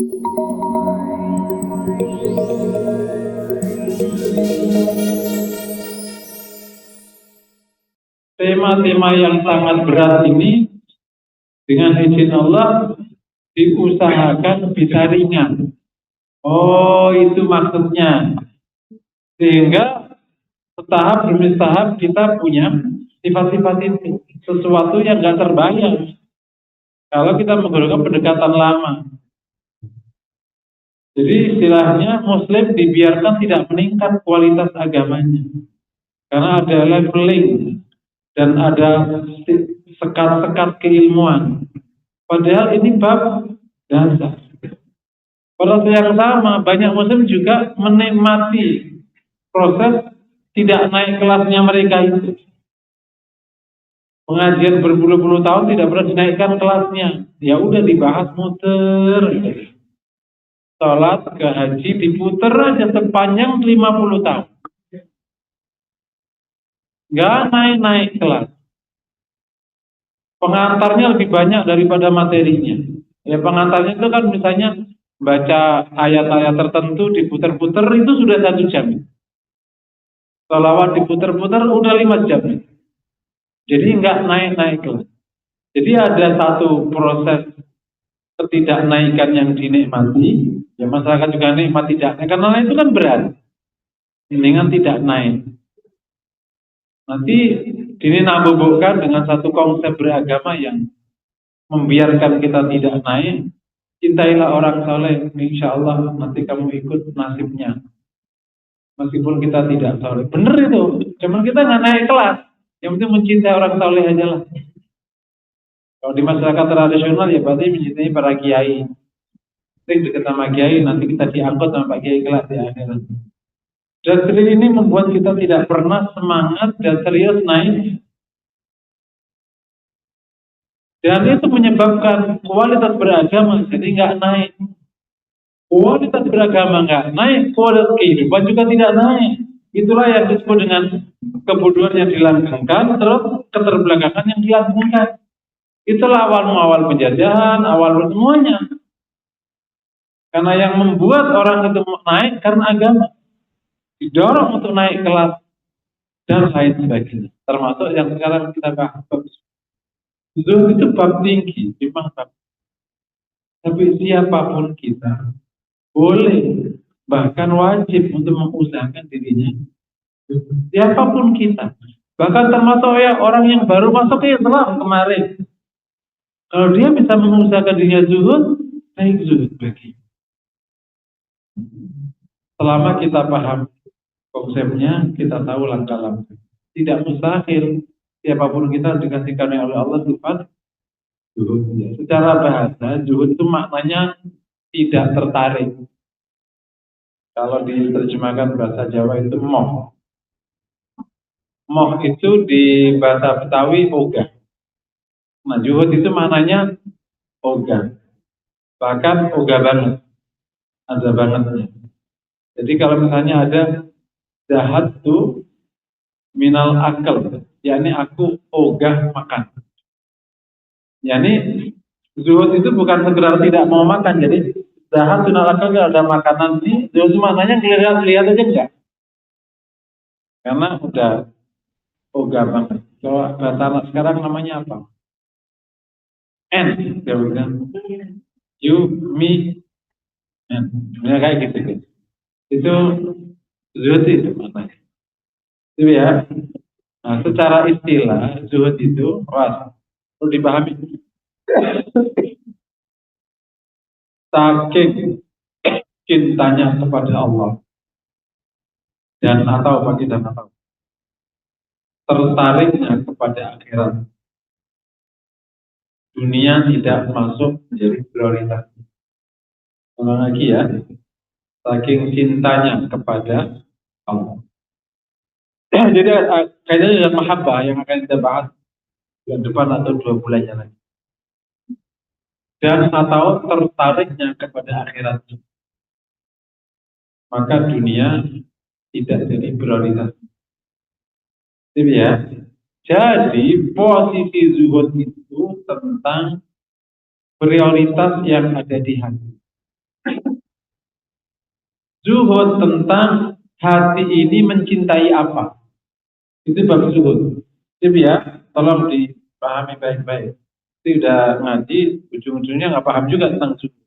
Tema-tema yang sangat berat ini dengan izin Allah diusahakan bisa ringan. Oh, itu maksudnya. Sehingga setahap demi tahap kita punya sifat-sifat itu. Sesuatu yang nggak terbayang kalau kita menggunakan pendekatan lama. Jadi istilahnya Muslim dibiarkan tidak meningkat kualitas agamanya. Karena ada leveling dan ada sekat-sekat keilmuan. Padahal ini bab dasar. Pada saat yang sama, banyak Muslim juga menikmati proses tidak naik kelasnya mereka itu. Pengajian berpuluh-puluh tahun tidak pernah dinaikkan kelasnya. Ya udah dibahas muter. Salat ke haji diputer aja sepanjang 50 tahun. Nggak naik-naik kelas. Pengantarnya lebih banyak daripada materinya. Ya pengantarnya itu kan misalnya baca ayat-ayat tertentu diputer-puter itu sudah 1 jam. Sholawat diputer-puter udah 5 jam. Jadi nggak naik-naik kelas. Jadi ada satu proses ketidaknaikan yang dinikmati. Ya masyarakat juga nikmat tidak naik. Karena itu kan berat. Mendingan tidak naik. Nanti dinambahkan dengan satu konsep beragama yang membiarkan kita tidak naik. Cintailah orang soleh, insya Allah nanti kamu ikut nasibnya. Meskipun kita tidak soleh, bener itu. Cuman kita nggak naik kelas. Yang penting mencintai orang soleh aja lah. Kalau di masyarakat tradisional ya berarti mencintai para kiai. Nanti dekat sama kiai, nanti kita diangkut sama Pak Kiai kelak di akhirat. Dan ini membuat kita tidak pernah semangat dan serius naik. Dan itu menyebabkan kualitas beragama jadi nggak naik. Kualitas beragama nggak naik, kualitas kehidupan juga tidak naik. Itulah yang disebut dengan kebodohan yang dilanggengkan, terus keterbelakangan yang dilanggengkan. Itulah awal penjajahan, awal semuanya. Karena yang membuat orang itu naik karena agama. Didorong untuk naik kelas dan lain sebagainya. Termasuk yang sekarang kita bahas. Zuhud itu bab tinggi, memang bab. Tapi siapapun kita boleh, bahkan wajib untuk mengusahakan dirinya. Siapapun kita, bahkan termasuk ya orang yang baru masuk ke Islam kemarin. Kalau dia bisa mengusahakan dirinya zuhud, baik zuhud bagi. Selama kita paham konsepnya, kita tahu langkah-langkah. Tidak mustahil siapapun kita dikasihkan oleh Allah sifat zuhud. Secara bahasa, zuhud itu maknanya tidak tertarik. Kalau diterjemahkan bahasa Jawa itu moh. Moh itu di bahasa Betawi ogah. Nah, zuhud itu maknanya ogah. Bahkan ogah banget. Ada bangetnya. Jadi kalau misalnya ada zahat tu minal akal, yakni aku ogah makan. Yakni zuhud itu bukan sekedar tidak mau makan, jadi zahat tu minal akal ada makanan ini, zuhud maknanya lihat aja enggak. Karena udah ogah banget. Kalau bahasa anak sekarang namanya apa? N, dia bilang. You, me, and. Ya kayak gitu. Itu zuhud itu maknanya. Itu ya. Nah, secara istilah zuhud itu perlu dipahami. Saking cintanya kepada Allah dan atau bagi dan atau tertariknya kepada akhirat, dunia tidak masuk menjadi prioritas. Ulang lagi ya, saking cintanya kepada Allah. Jadi kayaknya dengan mahabbah yang akan kita bahas bulan depan atau 2 bulannya lagi. Dan atau tertariknya kepada akhirat, maka dunia tidak jadi prioritas. Jadi ya, jadi posisi zuhud itu tentang prioritas yang ada di hati. Zuhud tentang hati ini mencintai apa. Itu bab zuhud. Jadi ya, tolong dipahami baik-baik. Itu udah ngaji, ujung-ujungnya nggak paham juga tentang zuhud.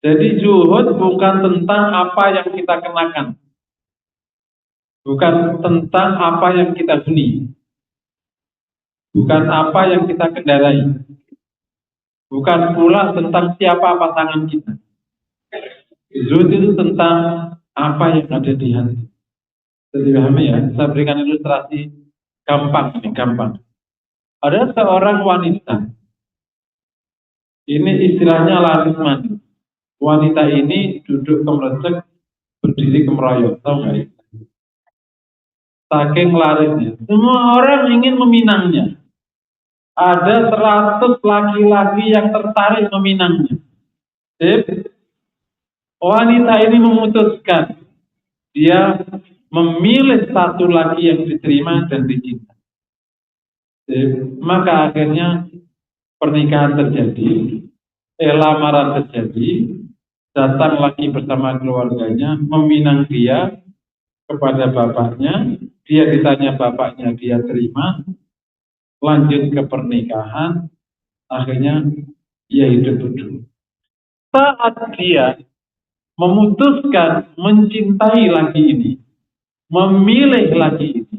Jadi zuhud bukan tentang apa yang kita kenakan. Bukan tentang apa yang kita beli. Bukan apa yang kita kendarai. Bukan pula tentang siapa pasangan kita. Zuhud itu tentang apa yang ada di hati. Jadi pahami ya, saya berikan ilustrasi gampang nih, gampang. Ada seorang wanita. Ini istilahnya laris manis. Wanita ini duduk kemerecek, berdiri kemeroyok, tahu nggak ya? Saking larisnya. Semua orang ingin meminangnya. Ada 100 laki-laki yang tertarik meminangnya. Jadi, wanita ini memutuskan dia memilih satu laki yang diterima dan dicinta. Maka akhirnya pernikahan terjadi, lamaran terjadi, datang laki bersama keluarganya, meminang dia kepada bapaknya, dia ditanya bapaknya, dia terima, lanjut ke pernikahan, akhirnya ia hidup berdua. Saat dia memutuskan mencintai laki ini, memilih laki ini,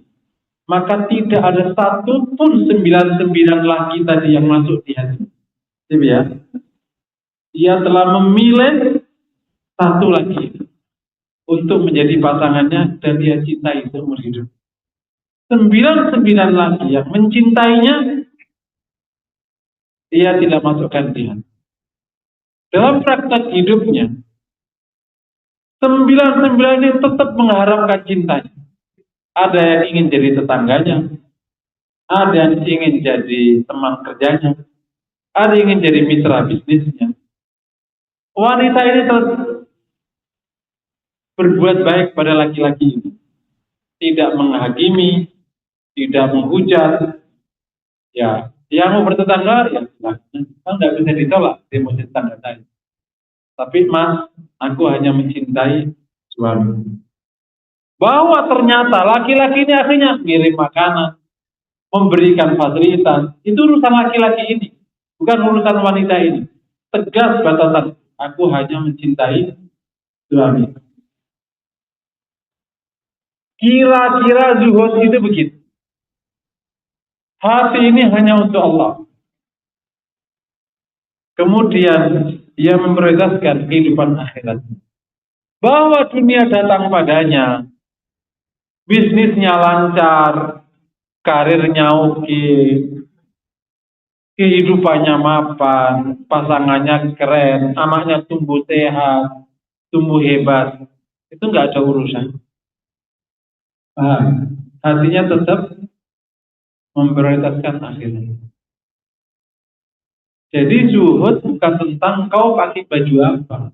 maka tidak ada satupun 99 laki tadi yang masuk di hati. Jadi ya, ia telah memilih satu laki untuk menjadi pasangannya dan dia cintai seumur hidup. 99 laki yang mencintainya, ia tidak masukkan di hati. Dalam praktek hidupnya, 99 ini tetap mengharapkan cintanya. Ada yang ingin jadi tetangganya, ada yang ingin jadi teman kerjanya, ada yang ingin jadi mitra bisnisnya. Wanita ini terus berbuat baik pada laki-laki ini. Tidak menghakimi, tidak menghujat. Ya, yang mau bertetangga, ya silahkan. Kan nggak bisa ditolak emosi tetangga saya. Tapi mas, aku hanya mencintai suami. Bahwa ternyata laki-laki ini akhirnya ngirim makanan, memberikan fasilitas. Itu urusan laki-laki ini, bukan urusan wanita ini. Tegas batasan, aku hanya mencintai suami. Kira-kira zuhud itu begitu. Hati ini hanya untuk Allah. Kemudian dia memprioritaskan kehidupan akhirat. Bahwa dunia datang padanya, bisnisnya lancar, karirnya oke, kehidupannya mapan, pasangannya keren, anaknya tumbuh sehat, tumbuh hebat. Itu nggak ada urusan. Hatinya tetap memprioritaskan akhirat. Jadi zuhud bukan tentang kau pakai baju apa.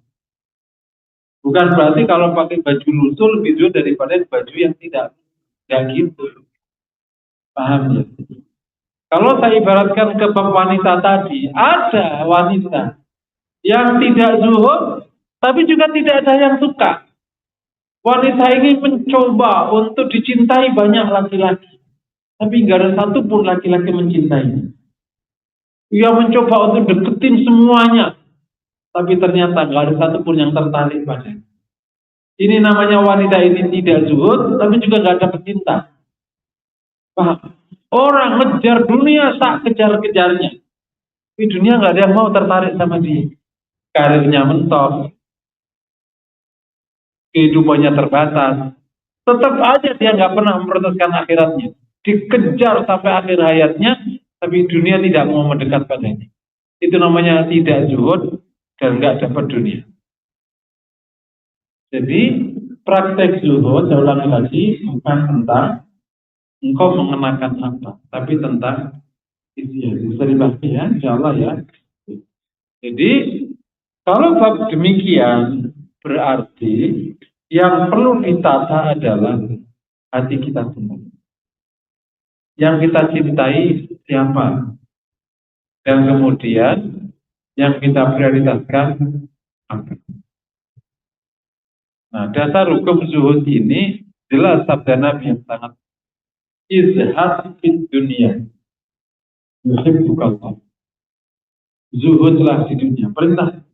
Bukan berarti kalau pakai baju lusuh lebih zuhud daripada baju yang tidak gitu. Paham ya? Kalau saya ibaratkan ke bab wanita tadi, ada wanita yang tidak zuhud, tapi juga tidak ada yang suka. Wanita ini mencoba untuk dicintai banyak laki-laki, tapi nggak ada satupun laki-laki mencintainya. Ia mencoba untuk deketin semuanya, tapi ternyata nggak ada satupun yang tertarik padanya. Ini namanya wanita ini tidak zuhud, tapi juga nggak ada pecinta. Paham? Orang ngejar dunia tak kejar-kejarnya. Di dunia nggak ada yang mau tertarik sama dia. Karirnya mentok, kehidupannya terbatas. Tetap aja dia nggak pernah memprioritaskan akhiratnya. Dikejar sampai akhir hayatnya, tapi dunia tidak mau mendekat padanya. Itu namanya tidak zuhud dan nggak dapat dunia. Jadi praktek zuhud, saya ulangi lagi, bukan tentang engkau mengenakan apa, tapi tentang isi hati. Bisa dibahas ya, insya Allah ya. Jadi kalau bab demikian berarti yang perlu ditata adalah hati kita sendiri. Yang kita cintai siapa? Dan kemudian yang kita prioritaskan apa? Nah, dasar hukum zuhud ini jelas sabda Nabi yang sangat izhad fid dunia yuhibbukallah. Zuhudlah di dunia, perintah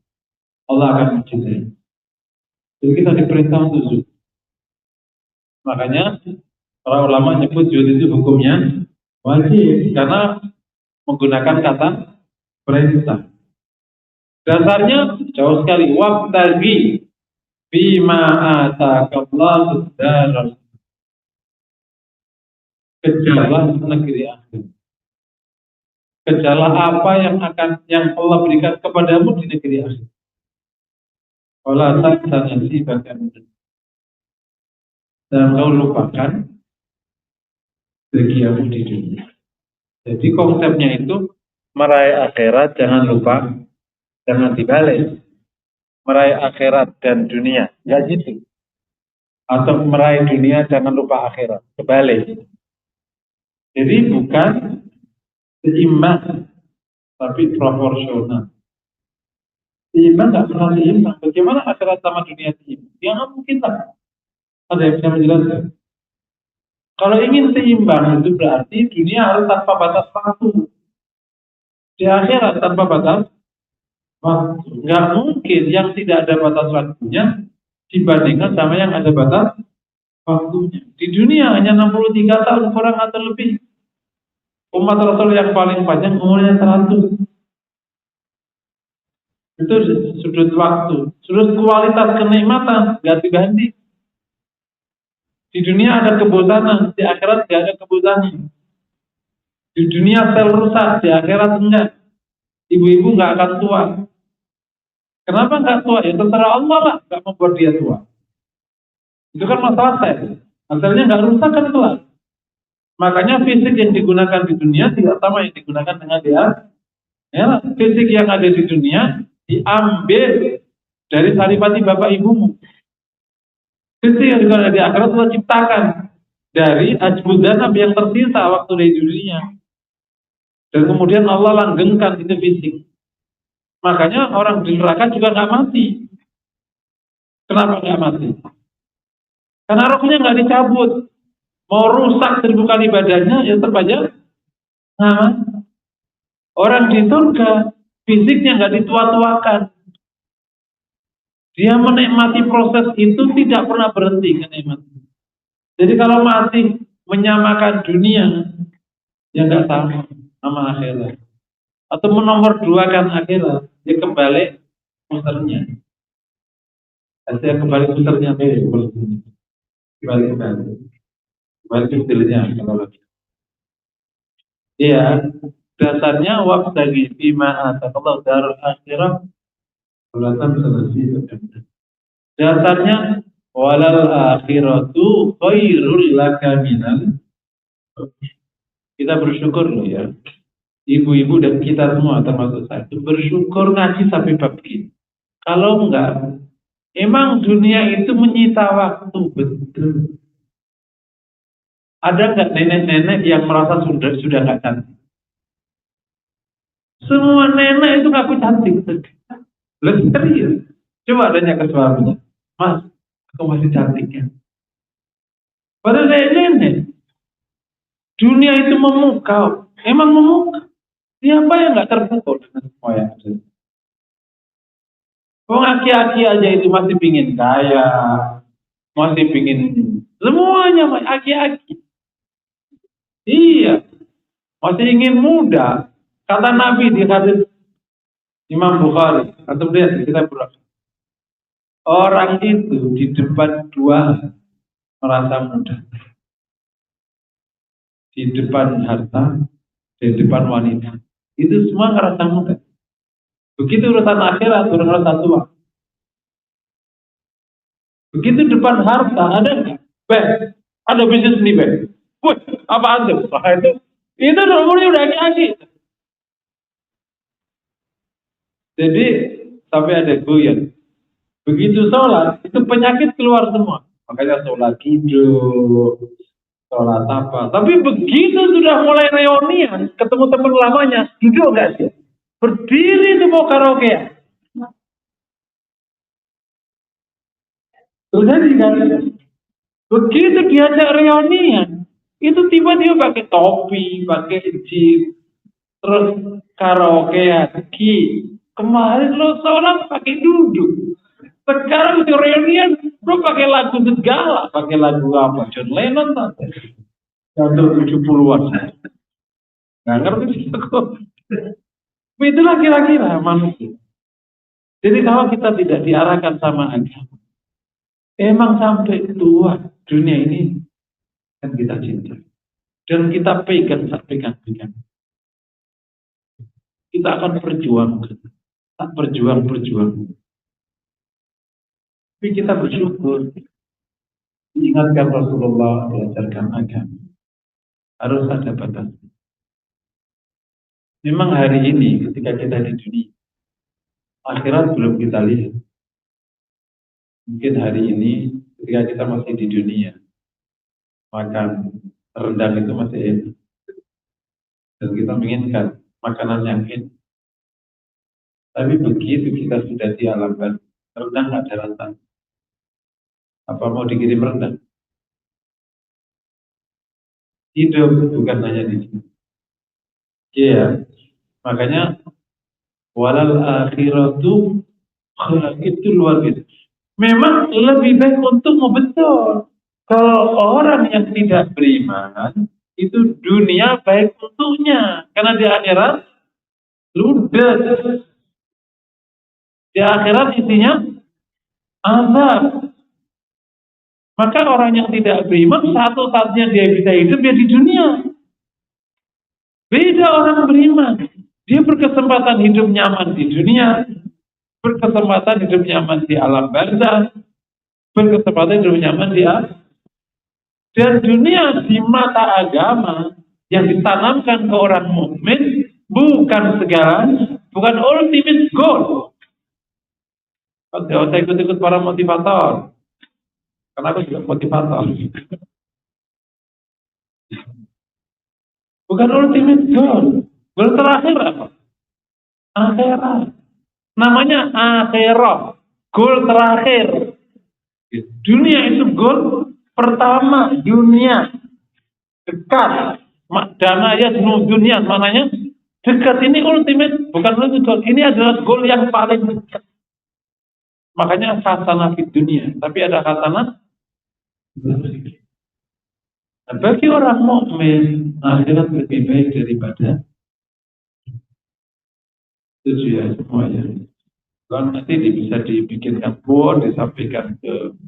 Allah akan mencintai. Jadi kita diperintah untuk zuhud. Makanya para ulama nyebut zuhud itu hukumnya wajib karena menggunakan kata perintah. Dasarnya jauh sekali. Wabtaghi bima ataakallahu daral. Kejarlah negeri akhir. Kejarlah apa yang Allah berikan kepadamu di negeri akhir. Wala tansa nasibaka minhu. Dan kau lupakan bagianmu di dunia. Jadi konsepnya itu meraih akhirat jangan lupa, jangan dibalik. Meraih akhirat dan dunia, nggak gitu. Atau meraih dunia jangan lupa akhirat, kebalik. Jadi bukan seimbang, tapi proporsional. Seimbang nggak pernah seimbang. Bagaimana akhirat sama dunia seimbang? Ya nggak mungkin lah. Ada yang bisa menjelaskan? Kalau ingin seimbang itu berarti dunia harus tanpa batas waktu. Di akhirat tanpa batas waktu. Nggak mungkin yang tidak ada batas waktunya dibandingkan sama yang ada batas waktunya. Di dunia hanya 63 tahun kurang atau lebih. Umat Rasul yang paling panjang umurnya 100. Itu sudut waktu. Sudut kualitas kenikmatan nggak diganti. Di dunia ada kebosanan, di akhirat nggak ada kebosanan. Di dunia sel rusak, di akhirat enggak. Ibu-ibu nggak akan tua. Kenapa nggak tua? Ya terserah Allah lah, nggak membuat dia tua. Itu kan masalah sel. Selnya nggak rusak kan tua. Makanya fisik yang digunakan di dunia tidak sama yang digunakan dengan dia. Ya, fisik yang ada di dunia diambil dari saripati bapak ibumu. Fisik yang digunakan di akhirat Allah ciptakan dari ajbudanab yang tersisa waktu di dunia. Dan kemudian Allah langgengkan itu fisik. Makanya orang di neraka juga nggak mati. Kenapa nggak mati? Karena rohnya nggak dicabut. Mau rusak 1000 kali badannya, ya tetap aja. Nah, orang di surga fisiknya nggak ditua-tuakan. Dia menikmati proses itu tidak pernah berhenti kenikmatan. Jadi kalau masih menyamakan dunia, ya nggak sama akhirat. Atau menomor duakan akhirat, dia kembali muternya. Saya kembali muternya kembali detailnya kalau lagi. Iya, dasarnya wabtaghi bima ataakallahu daral akhirah. Dasarnya walal akhiratu khairul laka minal. Kita bersyukur loh ya. Ibu-ibu dan kita semua termasuk saya bersyukur ngaji sampai bab ini. Kalau enggak, emang dunia itu menyita waktu betul. Ada enggak nenek-nenek yang merasa sudah enggak cantik? Semua nenek itu ngaku cantik. Lebih serius. Coba tanya ke suaminya, Mas, aku masih cantik ya? Padahal nenek. Dunia itu memukau. Emang memukau. Siapa yang nggak terpukul dengan semua yang ada? Wong aki-aki aja itu masih pingin kaya, masih pingin semuanya aki-aki. Iya, masih ingin muda. Kata Nabi di hadis Imam Bukhari, atau lihat kita berdoa. Orang itu di depan dua merasa muda, di depan harta, di depan wanita. Itu semua ngerasa muda. Begitu urusan akhirat, ngerasa tua. Begitu depan harta, ada nggak? Ada bisnis nih, Wih, apaan tuh? Wah, itu nomornya udah aki-aki. Jadi, sampai ada goyang. Begitu sholat, itu penyakit keluar semua. Makanya sholat tidur, sholat apa. Tapi begitu sudah mulai reunian, ketemu teman lamanya, duduk nggak sih? Berdiri tuh mau karaoke. Terjadi kan? Begitu diajak reunian, itu tiba-tiba pakai topi, pakai jeans, terus karaoke, ski. Kemarin lo seorang pakai duduk. Sekarang di reunian, lo pakai lagu segala. Pakai lagu apa? John Lennon tante. Tahun 70-an. Nggak ngerti kok. Itulah kira-kira manusia. Jadi kalau kita tidak diarahkan sama agama, emang sampai tua dunia ini kan kita cinta. Dan kita pegang. Kita akan berjuang. Tak berjuang. Tapi kita bersyukur. Diingatkan Rasulullah belajarkan agama. Harus ada batas. Memang hari ini ketika kita di dunia, akhirat belum kita lihat. Mungkin hari ini ketika kita masih di dunia, makan rendang itu masih enak. Dan kita menginginkan makanan yang enak. Tapi begitu kita sudah di alam barzah, rendang nggak ada rasanya. Apa mau dikirim rendang? Hidup bukan hanya di sini. Iya, makanya walal akhiratu itu luar biasa. Memang lebih baik untukmu, betul. Kalau orang yang tidak beriman, itu dunia baik untuknya. Karena di akhirat, ludes. Di akhirat isinya azab. Maka orang yang tidak beriman, satu-satunya dia bisa hidup ya di dunia. Beda orang beriman. Dia berkesempatan hidup nyaman di dunia, berkesempatan hidup nyaman di alam barzah, berkesempatan hidup nyaman di akhirat. Dan dunia di mata agama yang ditanamkan ke orang mukmin bukan segalanya, bukan ultimate goal. Kalau saya ikut-ikut para motivator, kenapa juga motivator? Bukan ultimate goal. Goal terakhir apa? Akhirat. Namanya akhirat. Goal terakhir. Dunia itu goal pertama. Dunia. Dekat. Dana ya dunia. Maknanya dekat ini ultimate. Bukan ultimate goal. Ini adalah goal yang paling dekat. Makanya khasanah di dunia. Tapi ada khasanah. Nah, bagi orang mukmin akhirat lebih baik daripada itu ya semuanya. Kalau nanti bisa dibikinkan board, disampaikan ke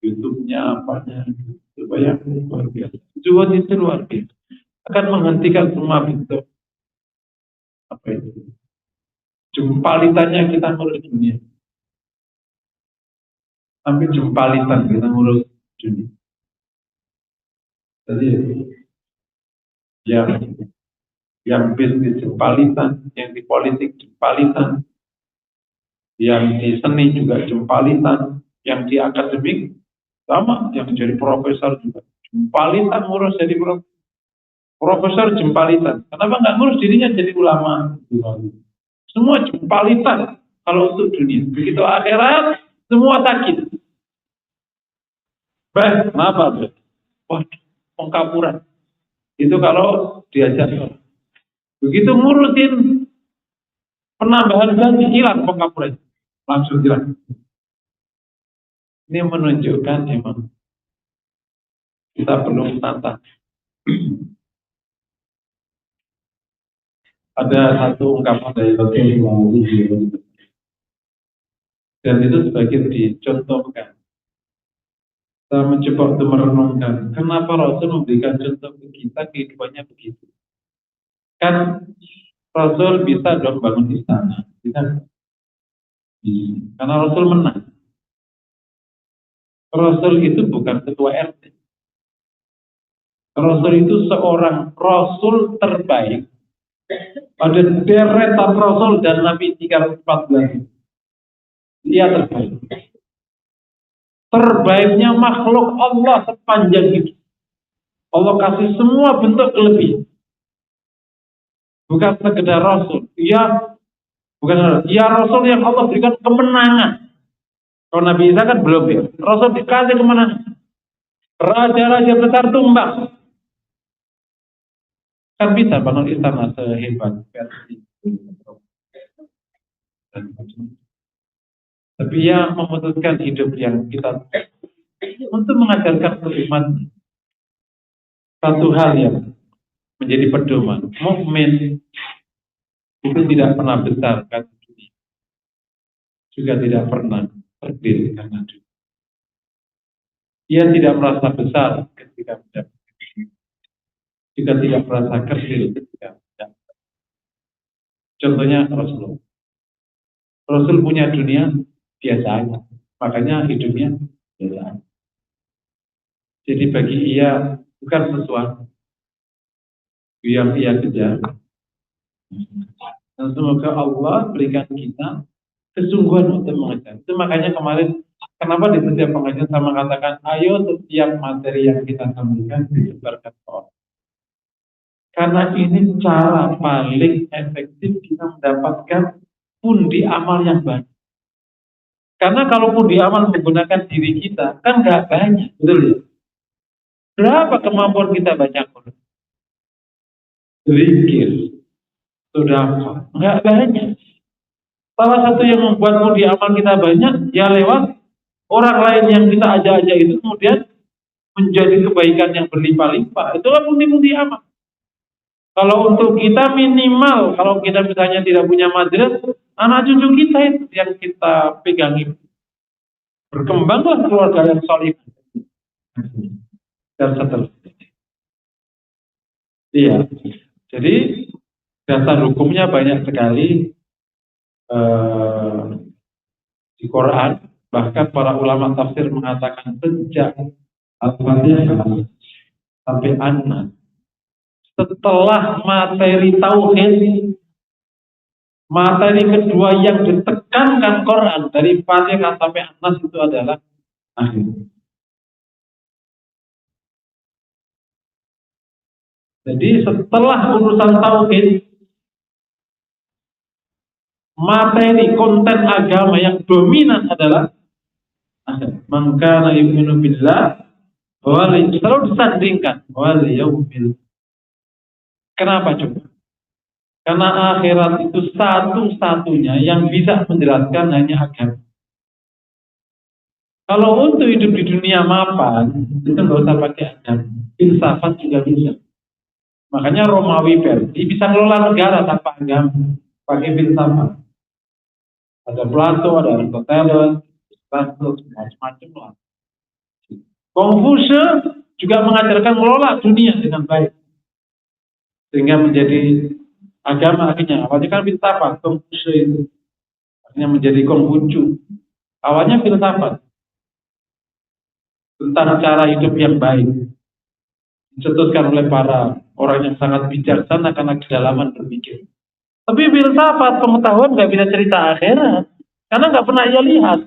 YouTube-nya apanya supaya luar biasa. Zuhud itu luar biasa. Akan menghentikan semua bentuk apa itu? Jempalitannya kita ngurus dunia. Sampai jempalitan kita ngurus dunia. Jadi yang bisnis jempalitan, yang di politik jempalitan, yang di seni juga jempalitan, yang di akademik sama, yang jadi profesor juga jempalitan, ngurus jadi profesor jempalitan. Kenapa nggak ngurus dirinya jadi ulama? Semua jempalitan kalau untuk dunia. Begitu akhirat semua sakit. Kenapa? Wah, pengkapuran. Itu kalau diajak. Begitu ngurusin penambahan gaji, hilang pengkapuran. Langsung hilang. Ini menunjukkan memang kita perlu tata. Ada satu ungkapan dari Rasulullah dan itu sebagai dicontohkan. Kita mencoba untuk merenungkan kenapa Rasul memberikan contoh ke kita kehidupannya begitu. Kan Rasul bisa dong bangun istana, bisa? Karena Rasul menang. Rasul itu bukan ketua RT. Rasul itu seorang Rasul terbaik. Ada deretan Rasul dan Nabi 314. Dia terbaik. Terbaiknya makhluk Allah sepanjang hidup. Allah kasih semua bentuk kelebihan. Bukan sekedar Rasul. Ya Rasul yang Allah berikan kemenangan. Kalau Nabi Isa kan belum ya. Rasul dikasih kemana? Raja-raja besar tumbang. Kan bisa bangun istana sehebat versi. Tapi ia memutuskan hidup yang kita untuk mengajarkan umat satu hal yang menjadi pedoman. Mukmin itu tidak pernah besar karena dunia, juga tidak pernah kerdil karena dunia. Ia tidak merasa besar ketika mendapat, juga tidak merasa kerdil ketika mendapat. Contohnya Rasulullah. Rasul punya dunia biasa aja, makanya hidupnya biasa aja. Jadi bagi ia bukan sesuatu yang ia kejar. Dan semoga Allah berikan kita kesungguhan untuk mengejar. Itu makanya kemarin kenapa di setiap pengajian sama katakan, ayo setiap materi yang kita sampaikan disebarkan ke orang. Karena ini cara paling efektif kita mendapatkan pundi amal yang banyak. Karena kalau pundi amal menggunakan diri kita kan nggak banyak, betul ya? Berapa kemampuan kita baca Quran? Zikir, sudah nggak banyak. Salah satu yang membuat pundi amal kita banyak, ya lewat orang lain yang kita ajak-ajak itu kemudian menjadi kebaikan yang berlimpah-limpah. Itu kan pundi-pundi amal. Kalau untuk kita minimal, kalau kita misalnya tidak punya madrasah, anak cucu kita itu yang kita pegangi. Berkembanglah keluarga yang solid. Dan seterusnya. Iya. Jadi dasar hukumnya banyak sekali di Quran. Bahkan para ulama tafsir mengatakan sejak Al-Fatihah sampai An-Nas. Setelah materi tauhid, materi kedua yang ditekankan Quran dari Fatihah sampai An-Nas itu adalah akhir. Jadi setelah urusan tauhid, materi konten agama yang dominan adalah man kana yu'minu billah selalu disandingkan wal yaumil. Kenapa coba? Karena akhirat itu satu-satunya yang bisa menjelaskan hanya agama. Kalau untuk hidup di dunia mapan, itu nggak usah pakai agama. Filsafat juga bisa. Makanya Romawi Persia bisa ngelola negara tanpa agama, pakai filsafat. Ada Plato, ada Aristoteles, macam-macam lah. Confucius juga mengajarkan mengelola dunia dengan baik, sehingga menjadi agama akhirnya. Awalnya kan filsafat, Confucius itu akhirnya menjadi Konghucu. Awalnya filsafat tentang cara hidup yang baik, dicetuskan oleh para orang yang sangat bijaksana karena kedalaman berpikir. Tapi filsafat pengetahuan nggak bisa cerita akhirat, karena nggak pernah ia lihat.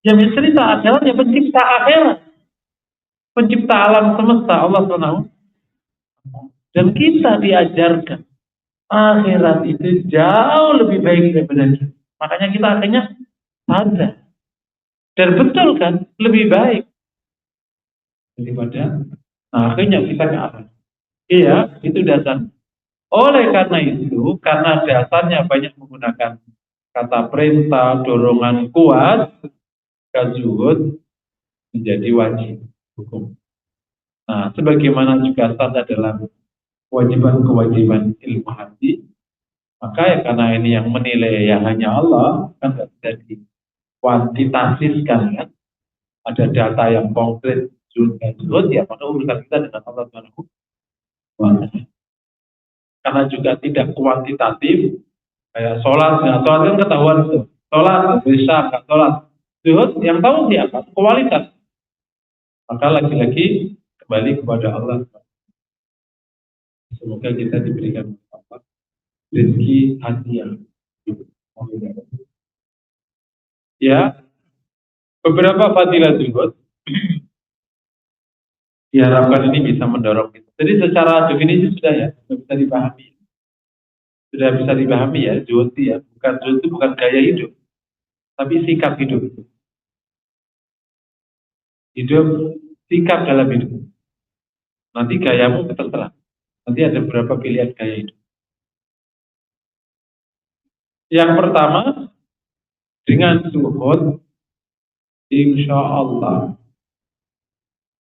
Yang bisa cerita akhirat ya pencipta akhirat, pencipta alam semesta Allah SWT. Dan kita diajarkan akhirat itu jauh lebih baik daripada kita. Makanya kita akhirnya sadar. Dan betul kan, lebih baik daripada. Nah, akhirnya kita ke arah. Iya, itu dasar. Oleh karena itu, karena dasarnya banyak menggunakan kata perintah, dorongan kuat, zuhud menjadi wajib hukum. Nah, sebagaimana juga standar dalam kewajiban-kewajiban ilmu hadis, maka ya karena ini yang menilai ya hanya Allah, kan tidak bisa dikuantitatifkan kan. Ada data yang konkret zuhud ya, maka urusan kita dengan Allah Subhanahu wa ta'ala. Karena juga tidak kuantitatif, kayak sholat, nah sholat kan ketahuan itu, sholat bisa nggak sholat, zuhud yang tahu siapa, kualitas. Maka lagi-lagi kembali kepada Allah. Semoga kita diberikan rezeki hati yang ya. Beberapa fadilah zuhud diharapkan ini bisa mendorong kita. Jadi secara definisi sudah ya, bisa dipahami. Sudah bisa dipahami ya, zuhud ya. Zuhud itu bukan gaya hidup, tapi sikap hidup. hidup, sikap dalam hidup. Nanti gayamu terserah. Nanti ada beberapa pilihan gaya hidup. Yang pertama, dengan zuhud, insya Allah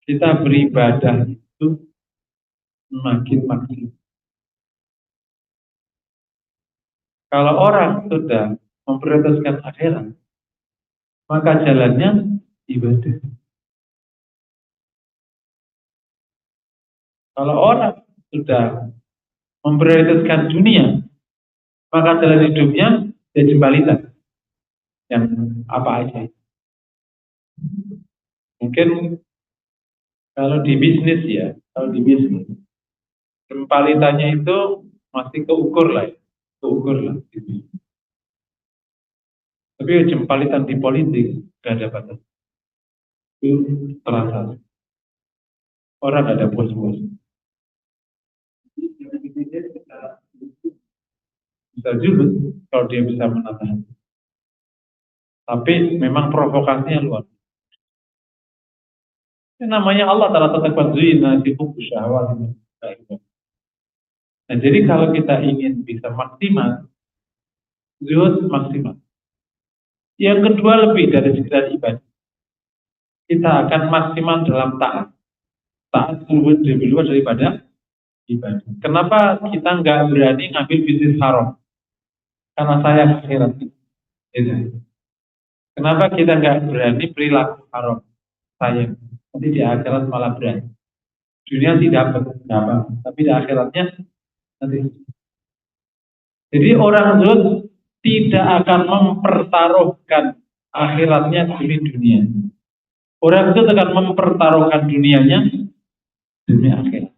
kita beribadah itu makin maksimal. Kalau orang sudah memprioritaskan akhirat, maka jalannya ibadah. Kalau orang sudah memprioritaskan dunia, maka jalan hidupnya ya jembalitan. Yang apa aja. Mungkin kalau di bisnis ya, kalau di bisnis, jembalitannya itu masih keukur lah, keukur lah. Tapi jembalitan di politik gak ada batas. Itu terasa. Orang gak ada puas-puas. Bisa juga kalau dia bisa menata. Tapi memang provokasinya luar. Ini namanya Allah Ta'ala tetap zina di hukum syahwat. Nah, jadi kalau kita ingin bisa maksimal, zuhud maksimal. Yang kedua lebih dari sekedar ibadah. Kita akan maksimal dalam taat. Taat lebih luas daripada ibadah. Kenapa kita nggak berani ngambil bisnis haram? Karena saya akhirat. Kenapa kita nggak berani perilaku haram? Saya nanti di akhirat malah berani. Dunia tidak dapat, tapi di akhiratnya nanti. Jadi orang zuhud tidak akan mempertaruhkan akhiratnya demi dunia. Orang itu akan mempertaruhkan dunianya demi akhirat.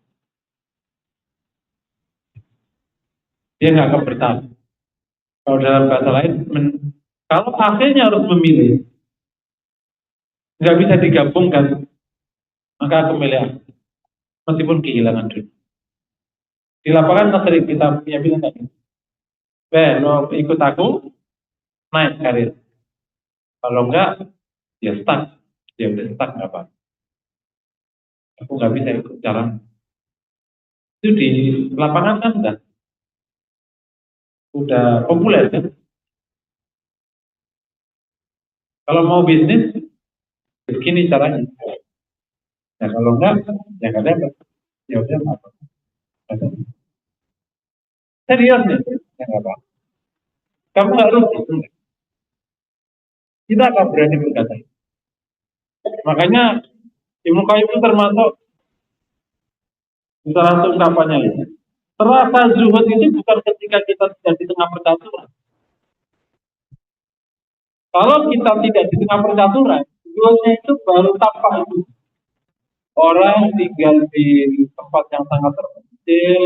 Dia nggak akan bertahan. Kalau dalam bahasa lain, kalau akhirnya harus memilih, nggak bisa digabungkan, maka aku milih meskipun kehilangan dunia. Di lapangan kan sering kita punya bilang kayak gitu. Lo ikut aku, naik karir. Kalau enggak, ya stuck. Ya udah stuck nggak apa. Aku nggak bisa ikut cara. Itu di lapangan kan udah populer kan. Kalau mau bisnis, begini caranya. Nah kalau enggak, ya nggak dapat. Ya udah apa. Serius nih, ya nggak apa. Kamu harus itu. Kita akan berani berkata. Makanya Ibnu Qayyim itu termasuk salah satu ungkapannya ini. Terasa zuhud itu bukan ketika kita tidak di tengah percaturan. Kalau kita tidak di tengah percaturan, zuhudnya itu baru tampak itu. Orang tinggal di tempat yang sangat terpencil,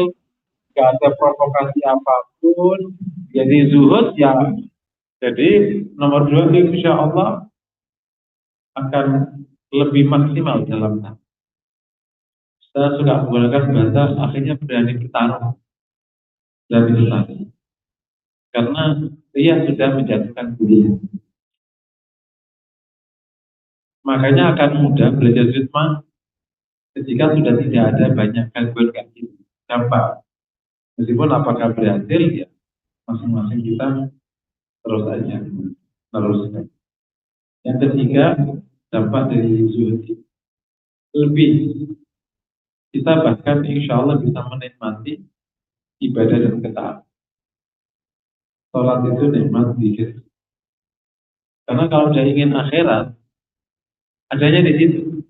nggak ada provokasi apapun, jadi zuhud ya. Jadi nomor 2 insya Allah akan lebih maksimal dalam hal. Saya sudah menggunakan bahasa akhirnya berani bertaruh dan bertaruh. Karena dia sudah menjatuhkan diri. Makanya akan mudah belajar ritma ketika sudah tidak ada banyak gangguan kaki. Gampang. Meskipun apakah berhasil ya masing-masing kita terus aja. Terus. Yang ketiga dampak dari zuhud lebih. Kita bahkan insya Allah bisa menikmati ibadah dan ketaatan. Sholat itu nikmat dikit. Karena kalau dia ingin akhirat, adanya di situ.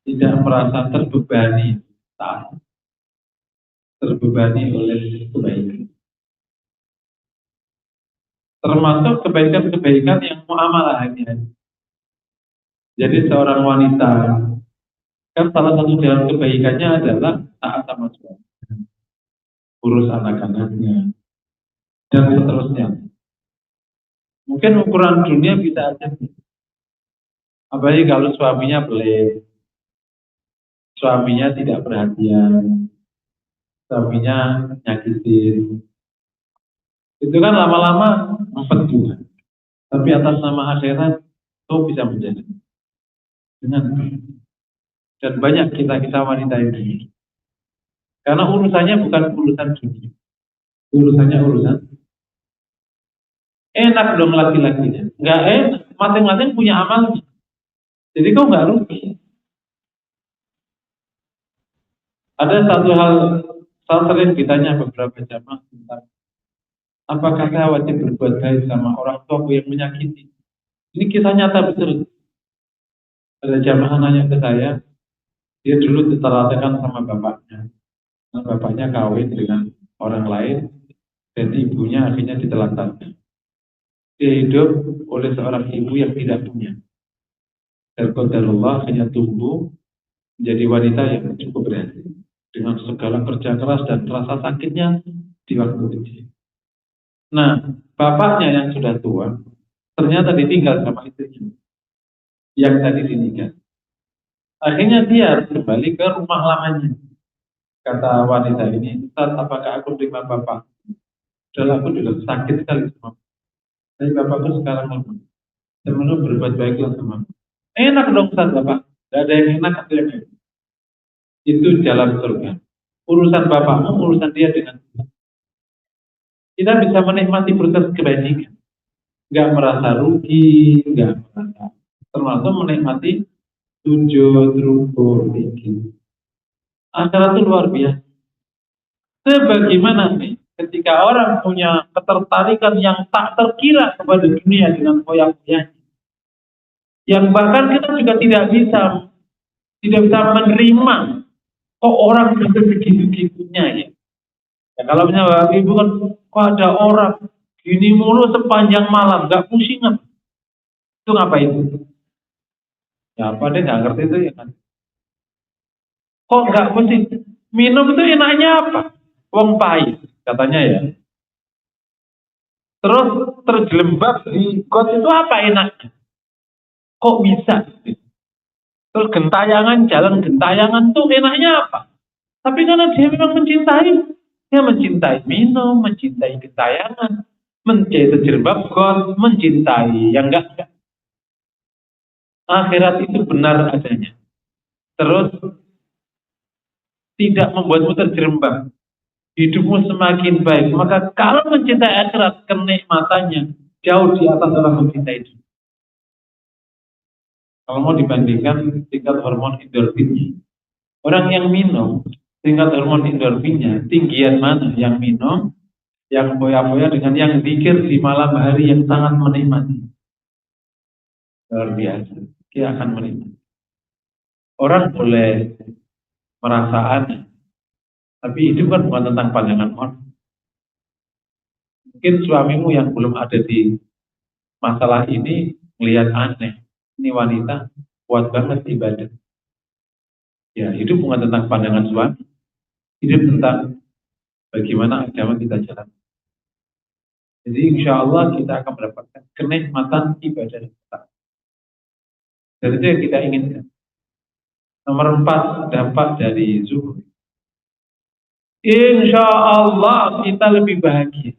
Tidak merasa terbebani taat. Terbebani oleh kebaikan. Termasuk kebaikan-kebaikan yang muamalah hanya. Jadi seorang wanita kan salah satu jalan kebaikannya adalah taat sama suami, urus anak-anaknya, dan seterusnya. Mungkin ukuran dunia bisa aja. Apalagi kalau suaminya pelit, suaminya tidak perhatian, suaminya nyakitin. Itu kan lama-lama empat juga. Tapi atas nama akhirat itu bisa menjadi. dengan baik. Dan banyak kita wanita ini. Karena urusannya bukan urusan dunia. Urusannya urusan enak dong laki-lakinya. Nggak enak. Masing-masing punya amalnya. Jadi kau nggak rugi. Ada satu hal, saya sering ditanya beberapa jamaah tentang apakah saya wajib berbuat baik sama orang tuaku yang menyakiti. Ini kisah nyata betul. Ada jamaah nanya ke saya, dia dulu diteratakan sama bapaknya. Nah, bapaknya kawin dengan orang lain dan ibunya akhirnya ditelantarkan. Dia hidup oleh seorang ibu yang tidak punya. Dan qadarullah akhirnya tumbuh menjadi wanita yang cukup berhasil dengan segala kerja keras dan rasa sakitnya di waktu kecil. Nah, bapaknya yang sudah tua ternyata ditinggal sama istrinya yang tadi dinikah. Akhirnya dia harus kembali ke rumah lamanya. Kata wanita ini, Ustaz, apakah aku terima bapak? Padahal aku juga sakit sekali sama bapak. Tapi bapakku sekarang lemah. Termasuk berbuat baiklah sama aku. Enak dong Ustaz bapak. Tidak ada yang enak atau yang enak. Itu jalan surga. Urusan bapakmu, urusan dia dengan Tuhan. Kita bisa menikmati proses kebajikan. Nggak merasa rugi, nggak merasa. Termasuk menikmati sujud, rukuk, zikir. Acara itu luar biasa. Sebagaimana nih, ketika orang punya ketertarikan yang tak terkira kepada dunia dengan koyak-koyak, yang bahkan kita juga tidak bisa menerima kok orang bisa begitu-begitunya ya. Ya kalau punya bapak ibu kan, kok ada orang gini mulu sepanjang malam, nggak pusing apa? Itu ngapain? Ya apa deh nggak ngerti itu ya kan? Kok nggak pusing? Minum itu enaknya apa? Wong pahit katanya ya. Terus terjelembab di got itu apa enaknya? Kok bisa? Terus jalan gentayangan tuh enaknya apa? Tapi karena dia memang mencintai, dia mencintai minum, mencintai gentayangan, mencintai terjelembab got, mencintai yang enggak. Akhirat itu benar adanya. Terus tidak membuatmu terjerembab. Hidupmu semakin baik. Maka kalau mencintai akhirat, kenikmatannya jauh di atas orang mencintai dunia. Kalau mau dibandingkan tingkat hormon endorfinnya. Orang yang minum, tingkat hormon endorfinnya tinggian mana? Yang minum, yang foya-foya dengan yang zikir di malam hari yang sangat menikmati. Luar biasa. Dia akan menikmati. Orang boleh merasa aneh. Tapi itu kan bukan tentang pandangan orang. Mungkin suamimu yang belum ada di masalah ini melihat aneh. Ini wanita kuat banget ibadah. Ya, hidup bukan tentang pandangan suami. Hidup tentang bagaimana agama kita jalan. Jadi insya Allah kita akan mendapatkan kenikmatan ibadah kita. Dan itu yang kita inginkan. Nomor 4, dampak dari zuhud. Insya Allah kita lebih bahagia.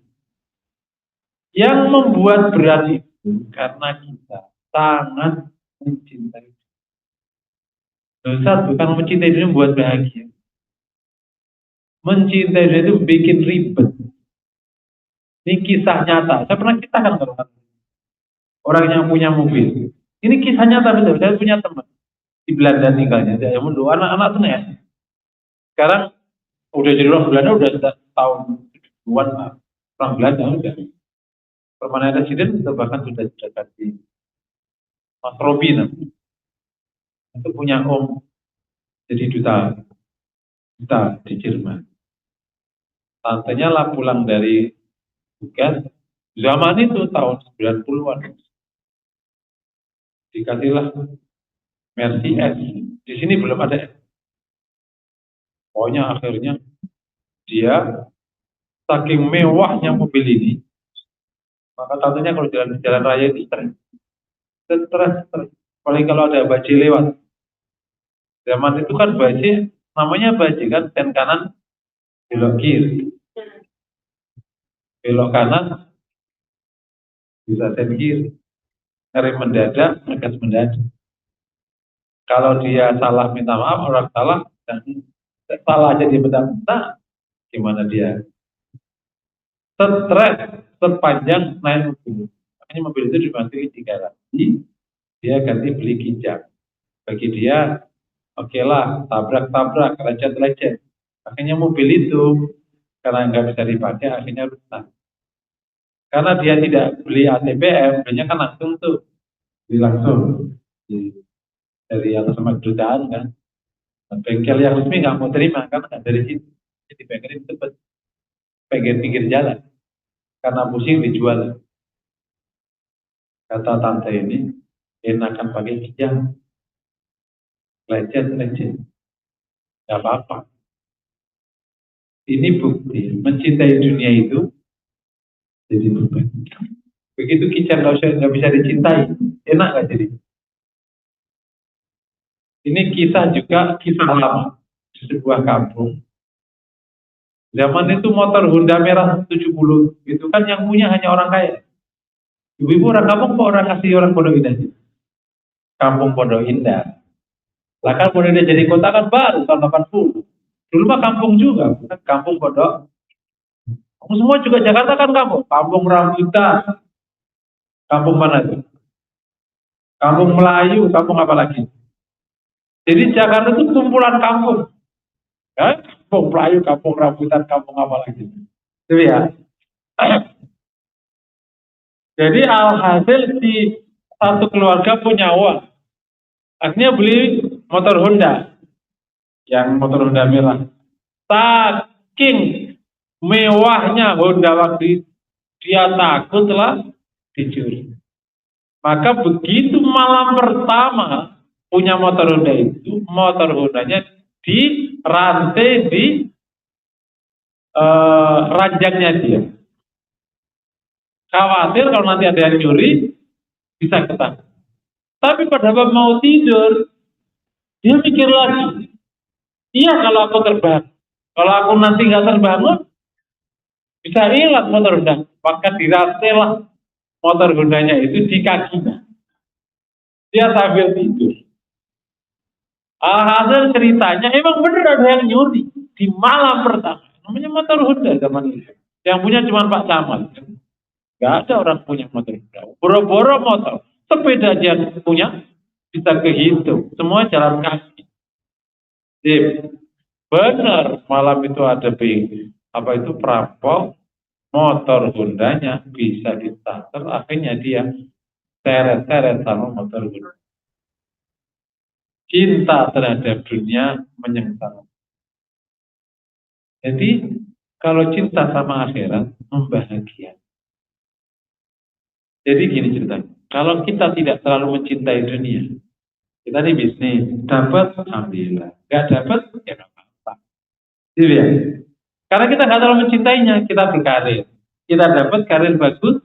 Yang membuat berat itu karena kita sangat mencintai. Dosa bukan mencintai dia membuat bahagia. Mencintai dia itu bikin ribet. Ini kisah nyata. Saya pernah ceritakan ke orang yang punya mobil. Ini kisah nyata betul. Saya punya teman di Belanda tinggalnya. Saya mundur anak-anak tuh ya. Sekarang udah jadi orang Belanda udah tahun 70-an orang Belanda udah. Permanent resident bahkan sudah ganti Mas Robi nanti. Itu punya om jadi duta di Jerman. Tantenya lah pulang dari tugas zaman itu tahun 90-an. Dikasihlah Mercy S. Di sini belum ada S. Pokoknya akhirnya dia saking mewahnya mobil ini, maka tantenya kalau jalan raya itu stres. Paling kalau ada bajai lewat. Zaman itu kan bajai, namanya bajai kan, sen kanan belok kiri. Belok kanan bisa sen kiri. Rem mendadak, gas mendadak. Kalau dia salah minta maaf, orang salah dan salah aja dia minta, gimana dia? Stres sepanjang naik mobil. Makanya mobil itu dimasuki 3 kali, dia ganti beli kijang. Bagi dia, oke lah, tabrak-tabrak, lecet-lecet. Akhirnya mobil itu, karena nggak bisa dipakai, akhirnya rusak. Karena dia tidak beli ATPM, belinya kan langsung tuh, beli langsung. Dari atas sama kedutaan kan. Bengkel yang resmi nggak mau terima, kan nggak dari situ. Jadi bengkel itu cepat, pinggir jalan. Karena pusing dijual. Kata tante ini, enakan pakai kijang. Lecet. Nggak apa-apa. Ini bukti, mencintai dunia itu jadi beban. Begitu kijang nggak bisa dicintai, enak nggak jadi? Ini kisah lama di sebuah kampung. Zaman itu motor Honda merah 70 itu kan yang punya hanya orang kaya. Ibu-ibu orang kampung kok orang kasih orang Pondok Indah sih? Kampung Pondok Indah. Lah kan Pondok Indah jadi kota kan baru tahun 80. Dulu mah kampung juga, bukan kampung Pondok. Kamu semua juga Jakarta kan kampung. Kampung Rambutan. Kampung mana itu? Kampung Melayu, kampung apa lagi? Jadi Jakarta itu kumpulan kampung. Ya? Kampung Melayu, kampung Rambutan, kampung apa lagi? Itu ya. Jadi alhasil di satu keluarga punya uang. Akhirnya beli motor Honda. Yang motor Honda merah. Saking mewahnya Honda waktu itu, dia takutlah dicuri. Maka begitu malam pertama punya motor Honda itu, motor Hondanya dirantai di ranjangnya dia. Khawatir kalau nanti ada yang nyuri, bisa ketangkap. Tapi pada waktu mau tidur, dia mikir lagi, iya kalau aku terbang, kalau aku nanti nggak terbangun, bisa hilang motor Honda. Maka dirantailah motor Hondanya itu di kakinya. Dia sambil tidur. Hasil ceritanya emang bener ada yang nyuri di malam pertama. Namanya motor Honda zaman itu. Yang punya cuma Pak Camat. Gak ada orang punya motor Honda. Boro-boro motor. Sepeda dia punya bisa kehitung. Semua jalan kaki. Benar malam itu ada perampok. Motor Hondanya bisa disasar. Akhirnya dia seret-seret sama motor Honda. Cinta terhadap dunia menyengsara. Jadi kalau cinta sama akhirat membahagiakan. Jadi gini ceritanya, kalau kita tidak terlalu mencintai dunia, kita di bisnis dapat alhamdulillah, nggak dapat ya nggak apa-apa. Gitu ya. Karena kita nggak terlalu mencintainya, kita berkarir, kita dapat karir bagus,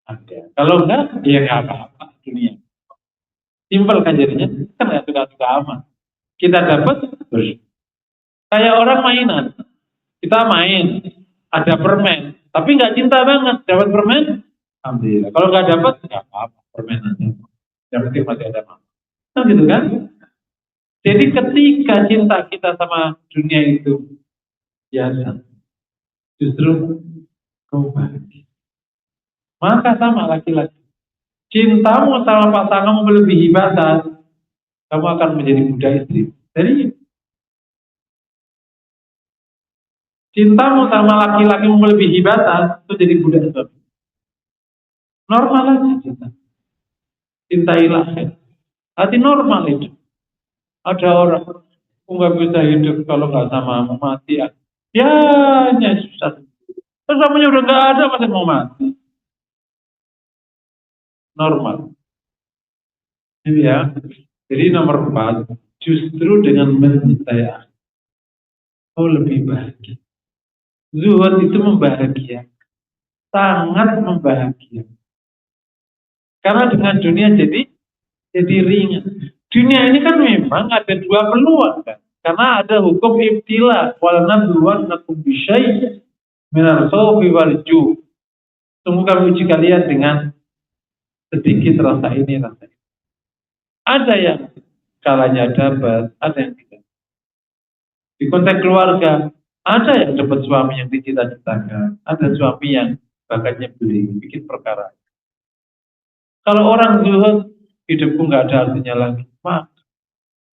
ada. Kalau enggak, ya nggak apa-apa dunia. Simpel kan jadinya, kan nggak suka-suka amat. Kita dapat, terus kayak orang mainan. Kita main, ada permen, tapi nggak cinta banget. Dapat permen, alhamdulillah. Kalau nggak dapat, nggak apa-apa permenannya. Yang penting masih ada makan. Nah gitu kan? Jadi ketika cinta kita sama dunia itu biasa, justru kau bahagia. Maka sama laki-laki. Cintamu sama pasanganmu melebihi batas, kamu akan menjadi budak istri. Jadi cintamu sama laki-laki melebihi batas, itu jadi budak suami. Normal aja cinta. Cintailah. Hati normal itu. Ada orang nggak bisa hidup kalau nggak sama mati ya. Ya, susah. Terus namanya udah nggak ada masih mau mati. Normal. Ini ya. Jadi nomor 4, justru dengan mencintai kau lebih bahagia. Zuhud itu membahagiakan. Sangat membahagiakan. Karena dengan dunia jadi ringan. Dunia ini kan memang ada dua peluang kan. Karena ada hukum ibtila. Wal nabluwannakum bisyai' minal khawfi wal ju'. Sungguh kami uji kalian dengan sedikit rasa ini, rasa ini. Ada yang skalanya dapat, ada yang tidak. Di konteks keluarga, ada yang dapat suami yang dicita-citakan, ada suami yang bakatnya beli, bikin perkara. Kalau orang zuhud, hidupku nggak ada artinya lagi. Mak,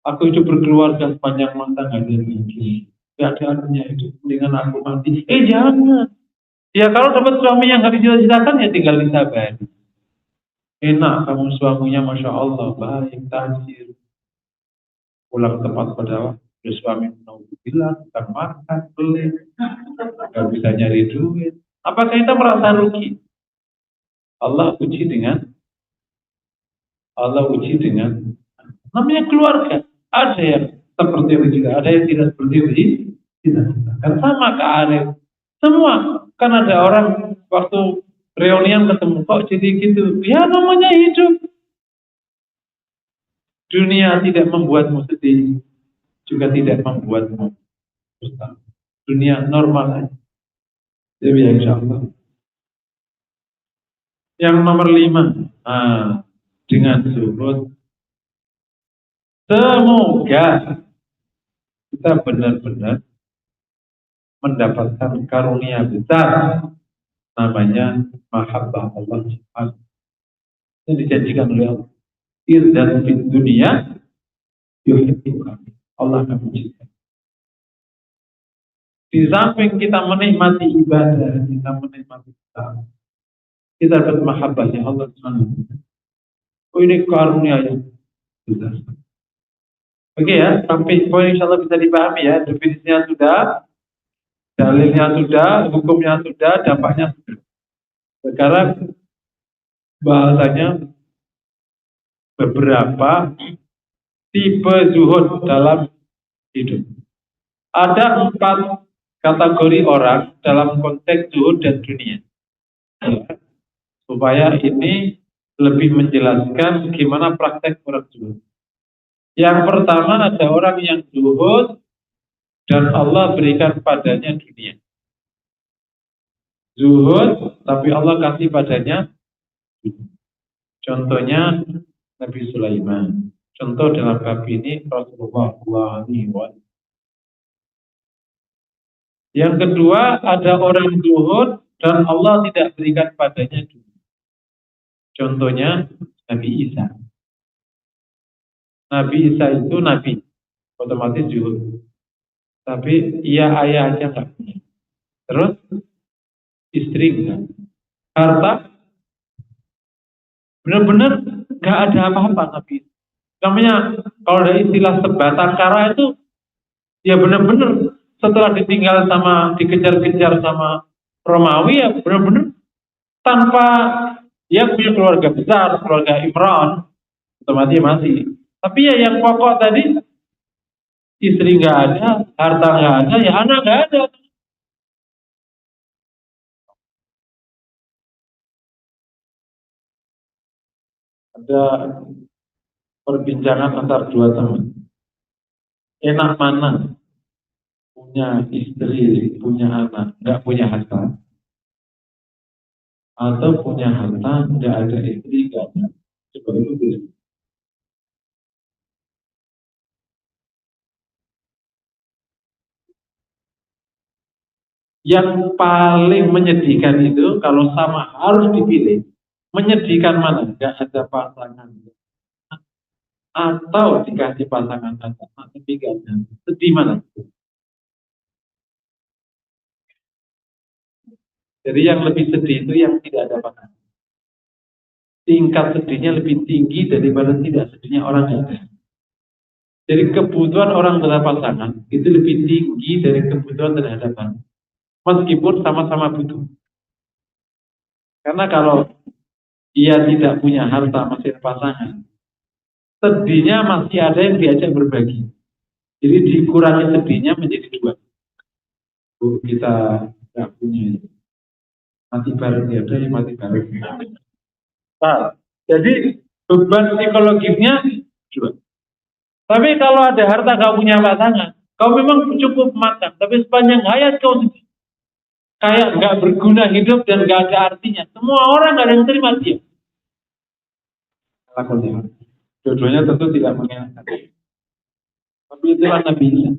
aku hidup berkeluarga sepanjang masa nggak ada lagi. Nggak ada artinya hidup. Dengan aku mati. Jangan. Ya kalau dapat suami yang nggak dicita-citakan ya tinggal disabari. Enak kamu suaminya, masya Allah, baik, tajir. Pulang tepat pada waktu, suami mau bilang, bukan makan, beli, nggak bisa nyari duit. Apakah kita merasa rugi? Allah uji dengan namanya keluarga. Ada yang seperti itu juga, ada yang tidak seperti itu. Kan sama ke Arif. Semua kan ada orang waktu reunian ketemu kok jadi gitu. Ya namanya hidup. Dunia tidak membuatmu sedih, juga tidak membuatmu susah. Dunia normal aja. Jadi insya Allah. Yang nomor 5, dengan zuhud, semoga kita benar-benar mendapatkan karunia besar, namanya mahabbah Allah Subhanahu. Yang dijanjikan oleh Allah. Dan di dunia, Allah akan mencintai. Di samping kita menikmati ibadah, kita menikmati kita dapat mahabbahnya Allah Subhanahu. Oh, ini karunia yang besar. Oke ya, sampai poin insya Allah bisa dipahami ya. Definisinya sudah, dalilnya sudah, hukumnya sudah, dampaknya sudah. Sekarang bahasanya beberapa tipe zuhud dalam hidup. Ada 4 kategori orang dalam konteks zuhud dan dunia. Supaya ini lebih menjelaskan gimana praktek orang zuhud. Yang pertama ada orang yang zuhud dan Allah berikan padanya dunia. Zuhud tapi Allah kasih padanya dunia. Contohnya Nabi Sulaiman. Contoh dalam bab ini Rasulullah SAW. Yang kedua ada orang zuhud dan Allah tidak berikan padanya dunia. Contohnya Nabi Isa. Nabi Isa itu nabi, otomatis zuhud. Tapi ia ayah aja nggak punya. Terus istri enggak. Harta benar-benar nggak ada apa-apa Nabi. Namanya kalau ada istilah sebatang kara itu ya benar-benar setelah ditinggal sama dikejar-kejar sama Romawi ya benar-benar tanpa dia punya keluarga besar, keluarga Imran, otomatis masih. Tapi ya yang pokok tadi istri nggak ada, harta nggak ada, ya anak nggak ada. Ada perbincangan antar 2 teman. Enak mana? Punya istri, punya anak, nggak punya harta. Atau punya harta, nggak ada istri, nggak ada. Coba itu pilih. Yang paling menyedihkan itu kalau sama harus dipilih. Menyedihkan mana? Nggak ada pasangan. Atau dikasih pasangan anak, tapi nggak ada. Sedih mana? Jadi yang lebih sedih itu yang tidak ada pasangan. Tingkat sedihnya lebih tinggi daripada tidak sedihnya orang yang ada. Jadi kebutuhan orang terhadap pasangan itu lebih tinggi dari kebutuhan terhadap pasangan. Meskipun sama-sama butuh. Karena kalau ia tidak punya harta masih pasangan, sedihnya masih ada yang diajak berbagi. Jadi dikurangi sedihnya menjadi 2. Kita nggak punya. Mati bareng ya udah mati bareng. Nah, jadi beban psikologisnya 2. Tapi kalau ada harta kau punya pasangan, kau memang cukup makan, tapi sepanjang hayat kau sedih. Kayak nggak berguna hidup dan nggak ada artinya. Semua orang nggak ada yang terima dia. Lakukan. Dua-duanya tentu tidak mengenakan. Itulah Nabi Isa.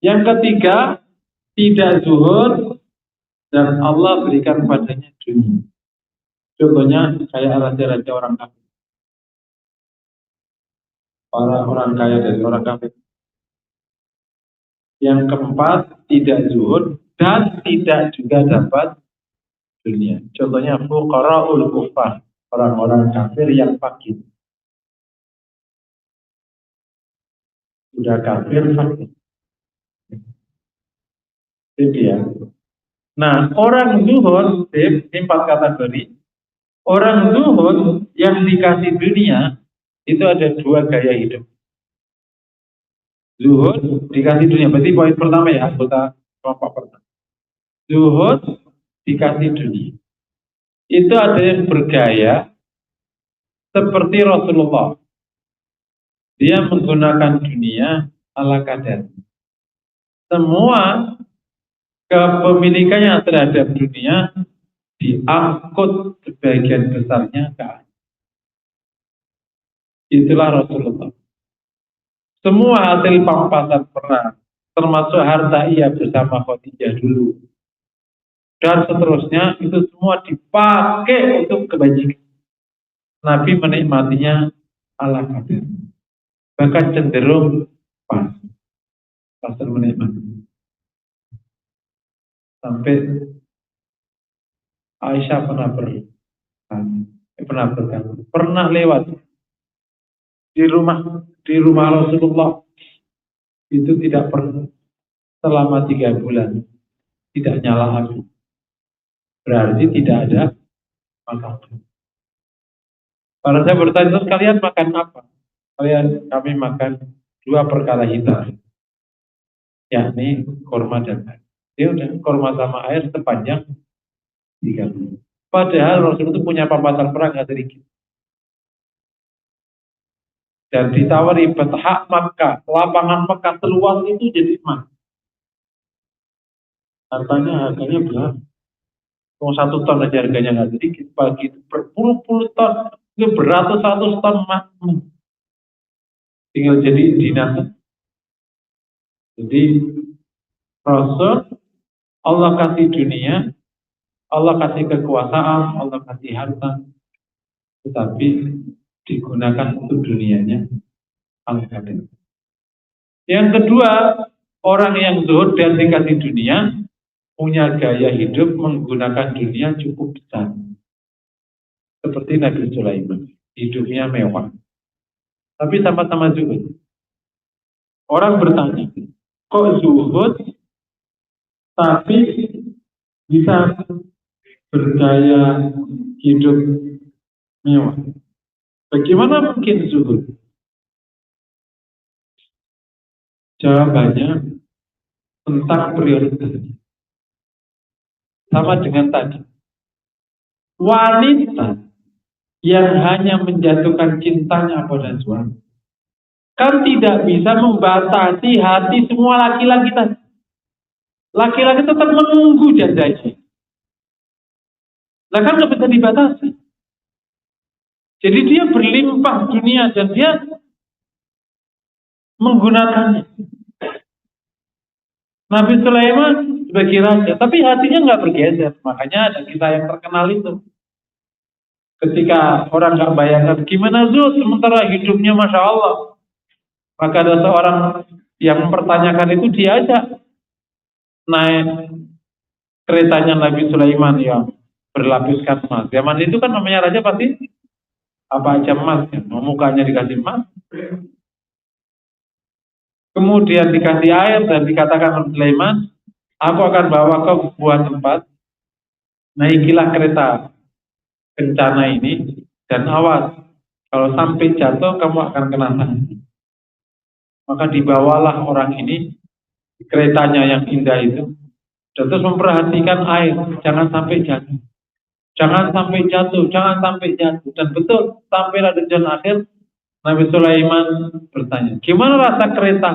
Yang ketiga, tidak zuhud dan Allah berikan padanya dunia. Contohnya kayak raja-raja orang kafir. Para orang kaya dari orang kafir. Yang keempat, tidak zuhud dan tidak juga dapat dunia. Contohnya fuqara'ul kufar, orang-orang kafir yang fakir. Sudah kafir fakir. Itu ya. Nah, orang zuhud, ini 4 kategori. Orang zuhud yang dikasih dunia itu ada 2 gaya hidup. Zuhud dikasih dunia, berarti poin pertama ya, anggota kelompok pertama. Zuhud dikasih dunia. Itu ada yang bergaya seperti Rasulullah. Dia menggunakan dunia ala kadar. Semua kepemilikannya terhadap dunia diangkut sebagian besarnya ke akhirat. Itulah Rasulullah. Semua hasil pampasan perang, termasuk harta ia bersama Khadijah dulu, dan seterusnya, itu semua dipakai untuk kebajikan. Nabi menikmatinya ala kadar, bahkan cenderung pas menikmati. Sampai Aisyah pernah lewat di rumah Rasulullah, itu tidak pernah selama 3 bulan tidak nyala api, berarti tidak ada makanan. Para saya bertanya, terus kalian makan apa? Kami makan 2 perkara hitam, yakni kurma dan air. Dia udah kurma sama air sepanjang 3 bulan. Padahal Rasul itu punya pampasan perang gak sedikit. Dan ditawari Bathah Makkah, lapangan Makkah seluas itu jadi emas. Harganya berapa? 1 ton aja harganya nggak sedikit. Bagi itu berpuluh-puluh ton, itu beratus-ratus ton emas. Tinggal jadi dinar. Jadi Rasul, Allah kasih dunia, Allah kasih kekuasaan, Allah kasih harta, tetapi digunakan untuk dunianya al-kadar. Yang kedua, orang yang zuhud dan dikasih dunia punya gaya hidup menggunakan dunia cukup besar. Seperti Nabi Sulaiman, hidupnya mewah. Tapi sama-sama zuhud. Orang bertanya, kok zuhud tapi bisa bergaya hidup mewah? Bagaimana mungkin zuhud? Jawabannya tentang prioritas. Sama dengan tadi. Wanita yang hanya menjatuhkan cintanya pada suami kan tidak bisa membatasi hati semua laki-laki tadi. Laki-laki tetap menunggu janjinya. Nah kan nggak bisa dibatasi. Jadi dia berlimpah dunia dan dia menggunakannya. Nabi Sulaiman sebagai raja, tapi hatinya nggak bergeser. Makanya ada kisah yang terkenal itu. Ketika orang nggak bayangkan gimana Zul sementara hidupnya Masya Allah. Maka ada seorang yang mempertanyakan itu, diajak naik keretanya Nabi Sulaiman yang berlapiskan emas. Zaman itu kan namanya raja pasti apa aja emas, ya. Mukanya dikasih emas. Kemudian dikasih air dan dikatakan oleh Sulaiman, aku akan bawa ke sebuah tempat, naikilah kereta kencana ini, dan awas, kalau sampai jatuh kamu akan kena sanksi. Maka dibawalah orang ini, keretanya yang indah itu, dan terus memperhatikan air, jangan sampai jatuh. Jangan sampai jatuh, jangan sampai jatuh. Dan betul, sampailah di jalan akhir, Nabi Sulaiman bertanya, gimana rasa kereta?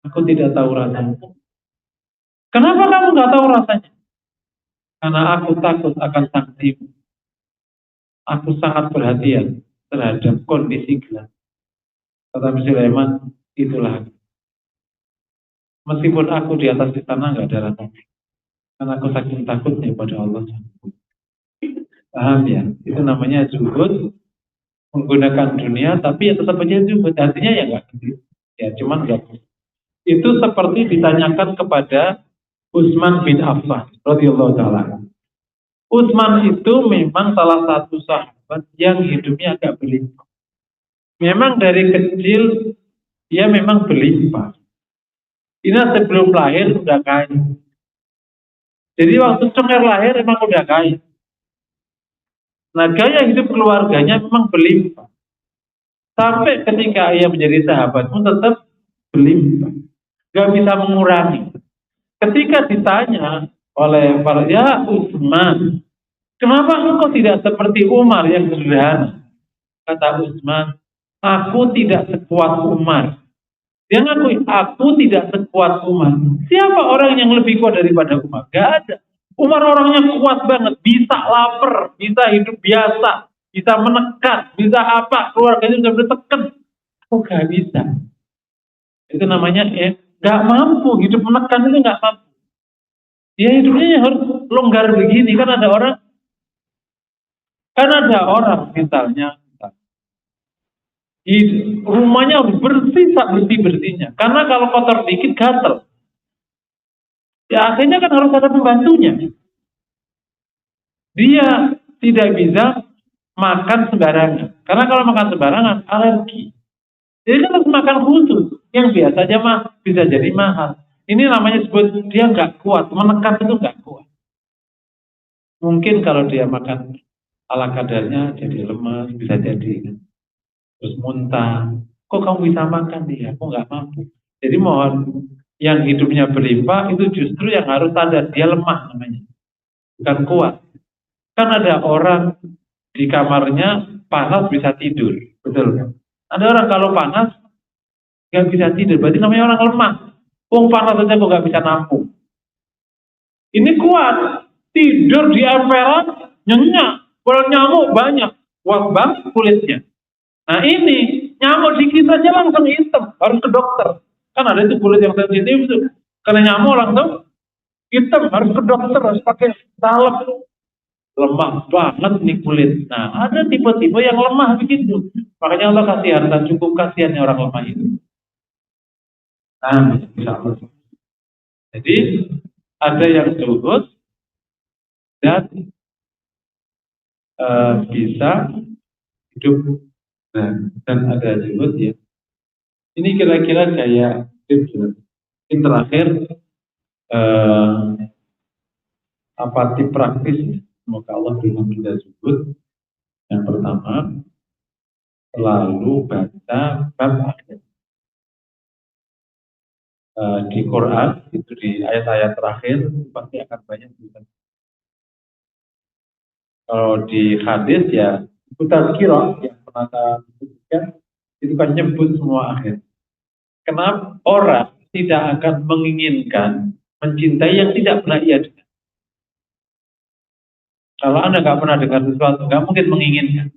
Aku tidak tahu rasanya. Kenapa kamu nggak tahu rasanya? Karena aku takut akan sanksimu. Aku sangat perhatian terhadap kondisi gelap. Kata Nabi Sulaiman, Itulah. Meskipun aku di atas istana nggak ada rasa, karena aku saking takutnya pada Allah. Paham ya? Itu namanya zuhud, menggunakan dunia, tapi ya tetap aja zuhud. Artinya ya nggak gitu. Ya cuman nggak. Itu seperti ditanyakan kepada Utsman bin Affan radhiyallahu taala. Utsman itu memang salah satu sahabat yang hidupnya agak berlimpah. Memang dari kecil dia memang berlimpah. Ini sebelum lahir udah kaya. Jadi waktu Cenger lahir memang udah kaya. Nah gaya hidup keluarganya memang berlimpah. Sampai ketika ia menjadi sahabat pun tetap berlimpah. Gak bisa mengurangi. Ketika ditanya oleh para ya Utsman, kenapa engkau tidak seperti Umar yang sederhana? Kata Utsman, aku tidak sekuat Umar. Dia ngakui, aku tidak sekuat Umar. Siapa orang yang lebih kuat daripada Umar? Gak ada. Umar orangnya kuat banget, bisa lapar, bisa hidup biasa, bisa menekan, bisa apa, keluarganya bisa bertekan. Aku gak bisa. Itu namanya gak mampu, hidup menekan itu gak mampu. Ya hidupnya harus longgar begini, kan ada orang misalnya, rumahnya harus bersih, bersih-bersihnya. Karena kalau kotor dikit gatel. Ya akhirnya kan harus ada pembantunya. Dia tidak bisa makan sembarangan. Karena kalau makan sembarangan, alergi. Jadi kan harus makan khusus. Yang biasa aja bisa jadi mahal. Ini namanya sebut dia nggak kuat. Menekan itu nggak kuat. Mungkin kalau dia makan ala kadarnya jadi lemas, bisa jadi. Terus muntah. Kok kamu bisa makan dia? Aku nggak mampu. Jadi mohon yang hidupnya berlimpah itu justru yang harus sadar. Dia lemah namanya. Bukan kuat. Kan ada orang di kamarnya panas bisa tidur, betul kan? Ada orang kalau panas nggak bisa tidur, berarti namanya orang lemah. Panas saja kok nggak bisa nampung. Ini kuat, tidur di emperan nyenyak, kalau nyamuk banyak, kuat banget kulitnya. Nah ini nyamuk dikit saja langsung hitam, harus ke dokter. Kan ada itu kulit yang sensitif itu, karena nyamuk langsung hitam, harus ke dokter, harus pakai salep. Lemah banget nih kulit. Nah, ada tipe-tipe yang lemah begitu. Makanya Allah kasih harta cukup, kasihannya orang lemah itu. Nah, insya. Jadi ada yang zuhud dan bisa hidup. Nah, dan ada zuhud ya. Ini kira-kira kayak tips. Ini terakhir apa tip praktis? Semoga Allah berikan kita zuhud. Yang pertama, selalu baca bab akhir. Di Quran, itu di ayat-ayat terakhir, pasti akan banyak juga. Kalau di hadis ya, putar kira yang pernah saya sebutkan, itu kan nyebut semua akhir. Kenapa orang tidak akan menginginkan mencintai yang tidak pernah ia dengar? Kalau Anda nggak pernah dengar sesuatu, nggak mungkin menginginkan.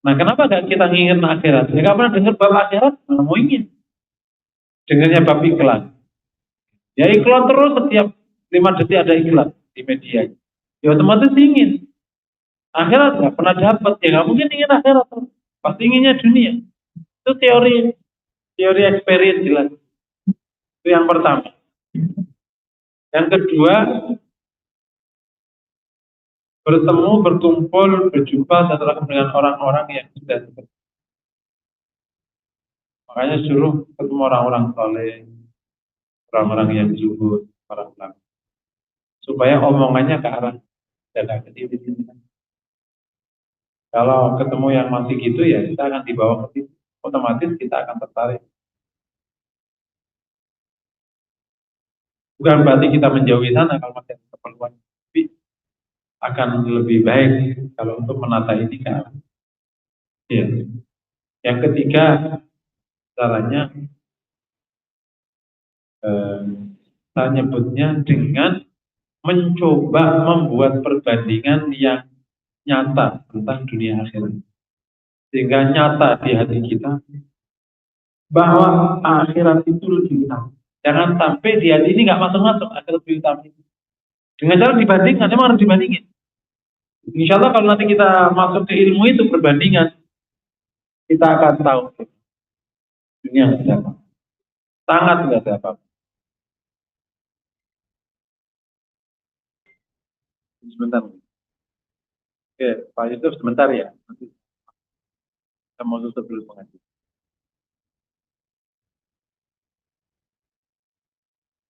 Nah, kenapa nggak kita ingin akhirat? Ya nggak pernah dengar bab akhirat, mana mau ingin. Dengarnya bab iklan. Ya iklan terus setiap 5 detik ada iklan di media. Ya otomatis ingin. Akhirat nggak pernah dapat, ya nggak mungkin ingin akhirat. Pasti inginnya dunia. Itu teori experience jelas. Itu yang pertama. Yang kedua, bertemu, berkumpul, berjumpa setelah dengan orang-orang yang sudah seperti. Makanya suruh ketemu orang-orang soleh, orang-orang yang zuhud, orang-orang supaya omongannya ke arah dan ke diri. Kalau ketemu yang masih gitu ya kita akan dibawa ke situ, otomatis kita akan tertarik. Bukan berarti kita menjauhi sana kalau masih ada keperluan, tapi akan lebih baik kalau untuk menata ini kan. Ya. Yang ketiga caranya saya nyebutnya dengan mencoba membuat perbandingan yang nyata tentang dunia akhirat, sehingga nyata di hati kita bahwa akhirat itu lebih utama. Jangan sampai di hati ini nggak masuk-masuk akhirat lebih utama. Dengan cara dibandingkan, memang harus dibandingin. Insya Allah kalau nanti kita masuk ke ilmu itu perbandingan, kita akan tahu dunia nggak ada apa, sangat nggak ada apa. Sebentar. Oke, Pak Yusuf sebentar ya. Nanti kita mau tutup dulu pengajian.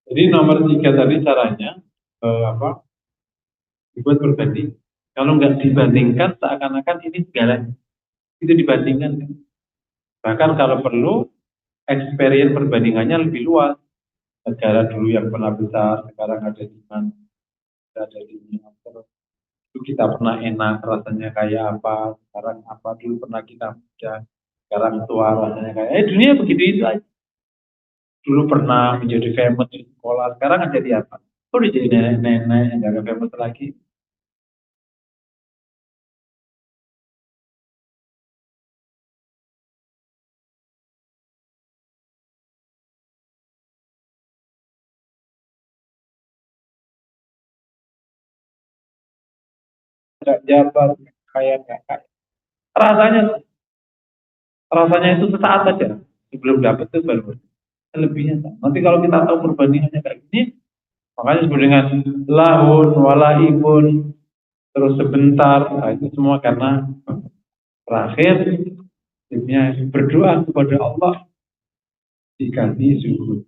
Jadi nomor 3 tadi caranya dibuat berbanding. Kalau nggak dibandingkan, seakan-akan ini segalanya. Itu dibandingkan. Bahkan kalau perlu, experience perbandingannya lebih luas. Negara dulu yang pernah besar, sekarang ada di mana, ada di mana. Itu kita pernah enak, rasanya kayak apa, sekarang apa, dulu pernah kita muda, sekarang tua, rasanya kayak, dunia begitu itu aja. Dulu pernah menjadi famous di sekolah, sekarang jadi apa? Kok udah jadi nenek-nenek yang gak ada famous lagi? Gak jabat, kayak gak kayak. Rasanya, rasanya itu sesaat aja. Sebelum dapat itu baru lebihnya. Nanti kalau kita tahu perbandingannya kayak gini, makanya disebut dengan lahun, walaibun, terus sebentar, nah itu semua karena terakhir berdoa kepada Allah dikasih zuhud.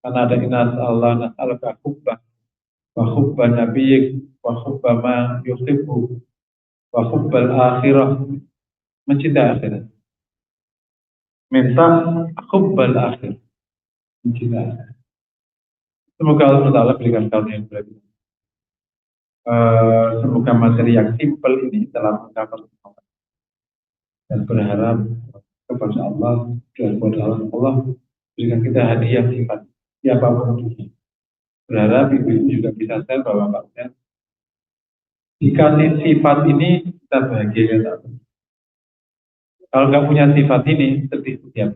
Karena ada inas Allah nas'aluka hubbah wa hubba nabiyyik wa hubba ma yuhibbu wa hubbal akhirah, mencintai akhirat. Minta hubbal akhir, mencintai akhirat. Semoga Allah Ta'ala berikan karunia yang berlebih. Semoga materi yang simpel ini telah mengcover dan berharap kepada Allah dan kepada Allah berikan kita hadiah sifat siapapun itu. Berharap ibu juga bisa share bahwa Bapak dikasih sifat ini kita bahagia ya. Kalau nggak punya sifat ini sedih setiap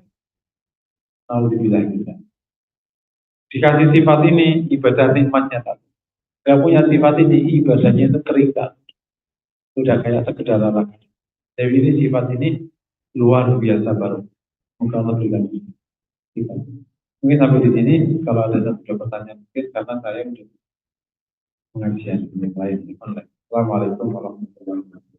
kalau dibilang kita. Dikasih sifat ini ibadah nikmatnya tak. Nggak punya sifat ini ibadahnya itu kering tak. Sudah kayak sekedar olahraga. Jadi ini sifat ini luar biasa baru. Mungkin Allah berikan sifat. Mungkin sampai di sini kalau ada satu pertanyaan mungkin karena saya sudah pengajian yang lain online. Assalamualaikum warahmatullahi wabarakatuh.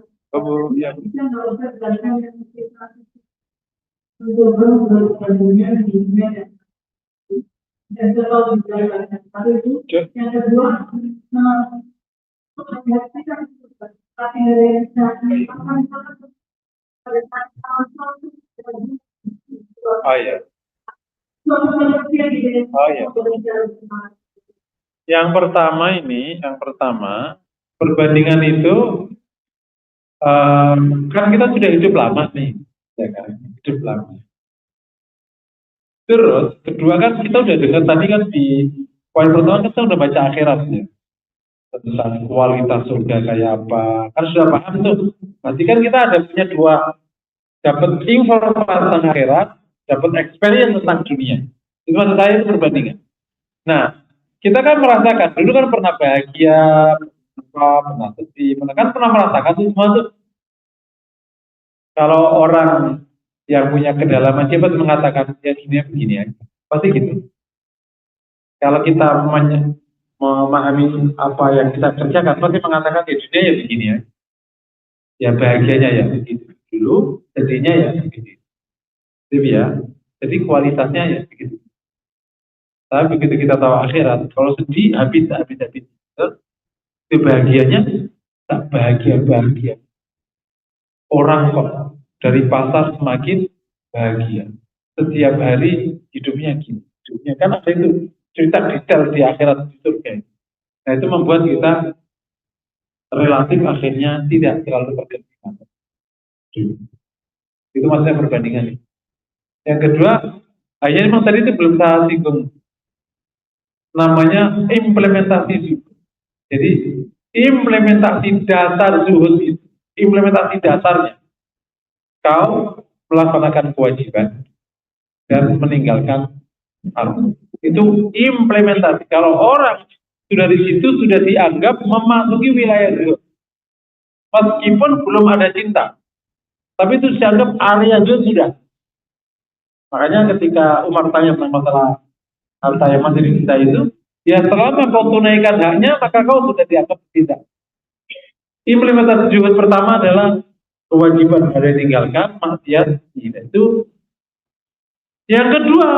Oh, ya. Yang kedua, oh ya. Oh ya. Yang pertama perbandingan itu kan kita sudah hidup lama nih, ya kan? Hidup lama. Terus kedua kan kita udah dengar tadi kan di poin pertama kita udah baca akhiratnya tentang kualitas surga kayak apa, kan sudah paham tuh. Nanti kan kita ada punya dua, dapat informasi tentang akhirat, dapat experience tentang dunia. Itu maksud saya itu perbandingan. Nah, kita kan merasakan dulu kan pernah bahagia, pernah sedih, kan pernah merasakan itu semua tuh. Kalau orang yang punya kedalaman cepat mengatakan ya dunia begini aja, pasti gitu. Kalau kita memahami apa yang kita kerjakan, pasti mengatakan ya dunia ya begini ya. Ya bahagianya ya begitu dulu, sedihnya ya begitu. Jadi ya, jadi kualitasnya ya begitu. Tapi begitu kita tahu akhirat, kalau sedih habis. Itu bahagianya tak bahagia. Orang kok dari pasar semakin bahagia. Setiap hari hidupnya gini. Hidupnya kan ada itu cerita detail di akhirat di surga. Nah itu membuat kita relatif akhirnya tidak terlalu tergesa. Itu maksudnya perbandingan. Yang kedua, ayah memang tadi itu belum saya singgung. namanya implementasi zuhud. Jadi implementasi dasar zuhud itu, implementasi dasarnya, kau melaksanakan kewajiban dan meninggalkan haram. Itu implementasi. Kalau orang sudah di situ sudah dianggap memasuki wilayah zuhud, meskipun belum ada cinta, tapi itu dianggap area zuhud sudah. Makanya ketika Umar tanya tentang masalah harta yang masih disita itu, ya selama kau tunaikan haknya, maka kau sudah dianggap tidak. Implementasi zuhud pertama adalah kewajiban harus ditinggalkan, maksiat itu. Yang kedua,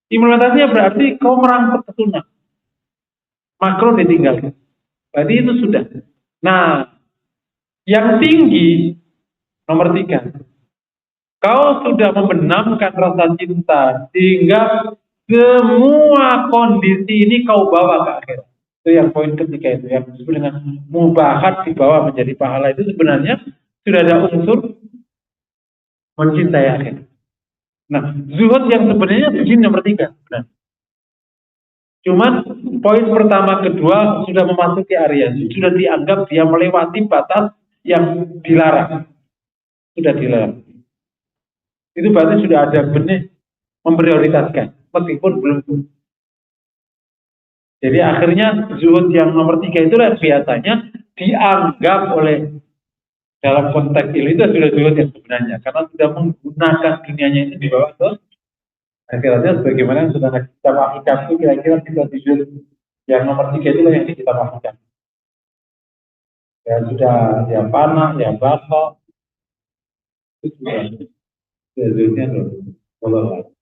implementasinya berarti kau merangkap ke sunnah, makro ditinggalkan. Berarti itu sudah. Nah, yang tinggi nomor 3, kau sudah membenamkan rasa cinta sehingga semua kondisi ini kau bawa ke akhirat. Itu yang poin ketiga itu, yang disebut dengan mubahat dibawa menjadi pahala, itu sebenarnya sudah ada unsur mencintai akhirat. Nah, zuhud yang sebenarnya begini nomor 3. Nah, cuman poin pertama kedua sudah memasuki area, sudah dianggap dia melewati batas yang dilarang, sudah dilarang. Itu berarti sudah ada benih memprioritaskan, meskipun belum. Jadi akhirnya zuhud yang nomor 3 itulah biasanya dianggap oleh dalam konteks ini itu sudah zuhud yang sebenarnya, karena sudah menggunakan dunianya itu dibawa ke akhiratnya, sebagaimana yang sudah kita pahamkan itu kira-kira kita zuhud yang nomor 3 itulah yang kita pahamkan. Ya sudah, ya panah, ya bakok, itu sudah zuhudnya loh.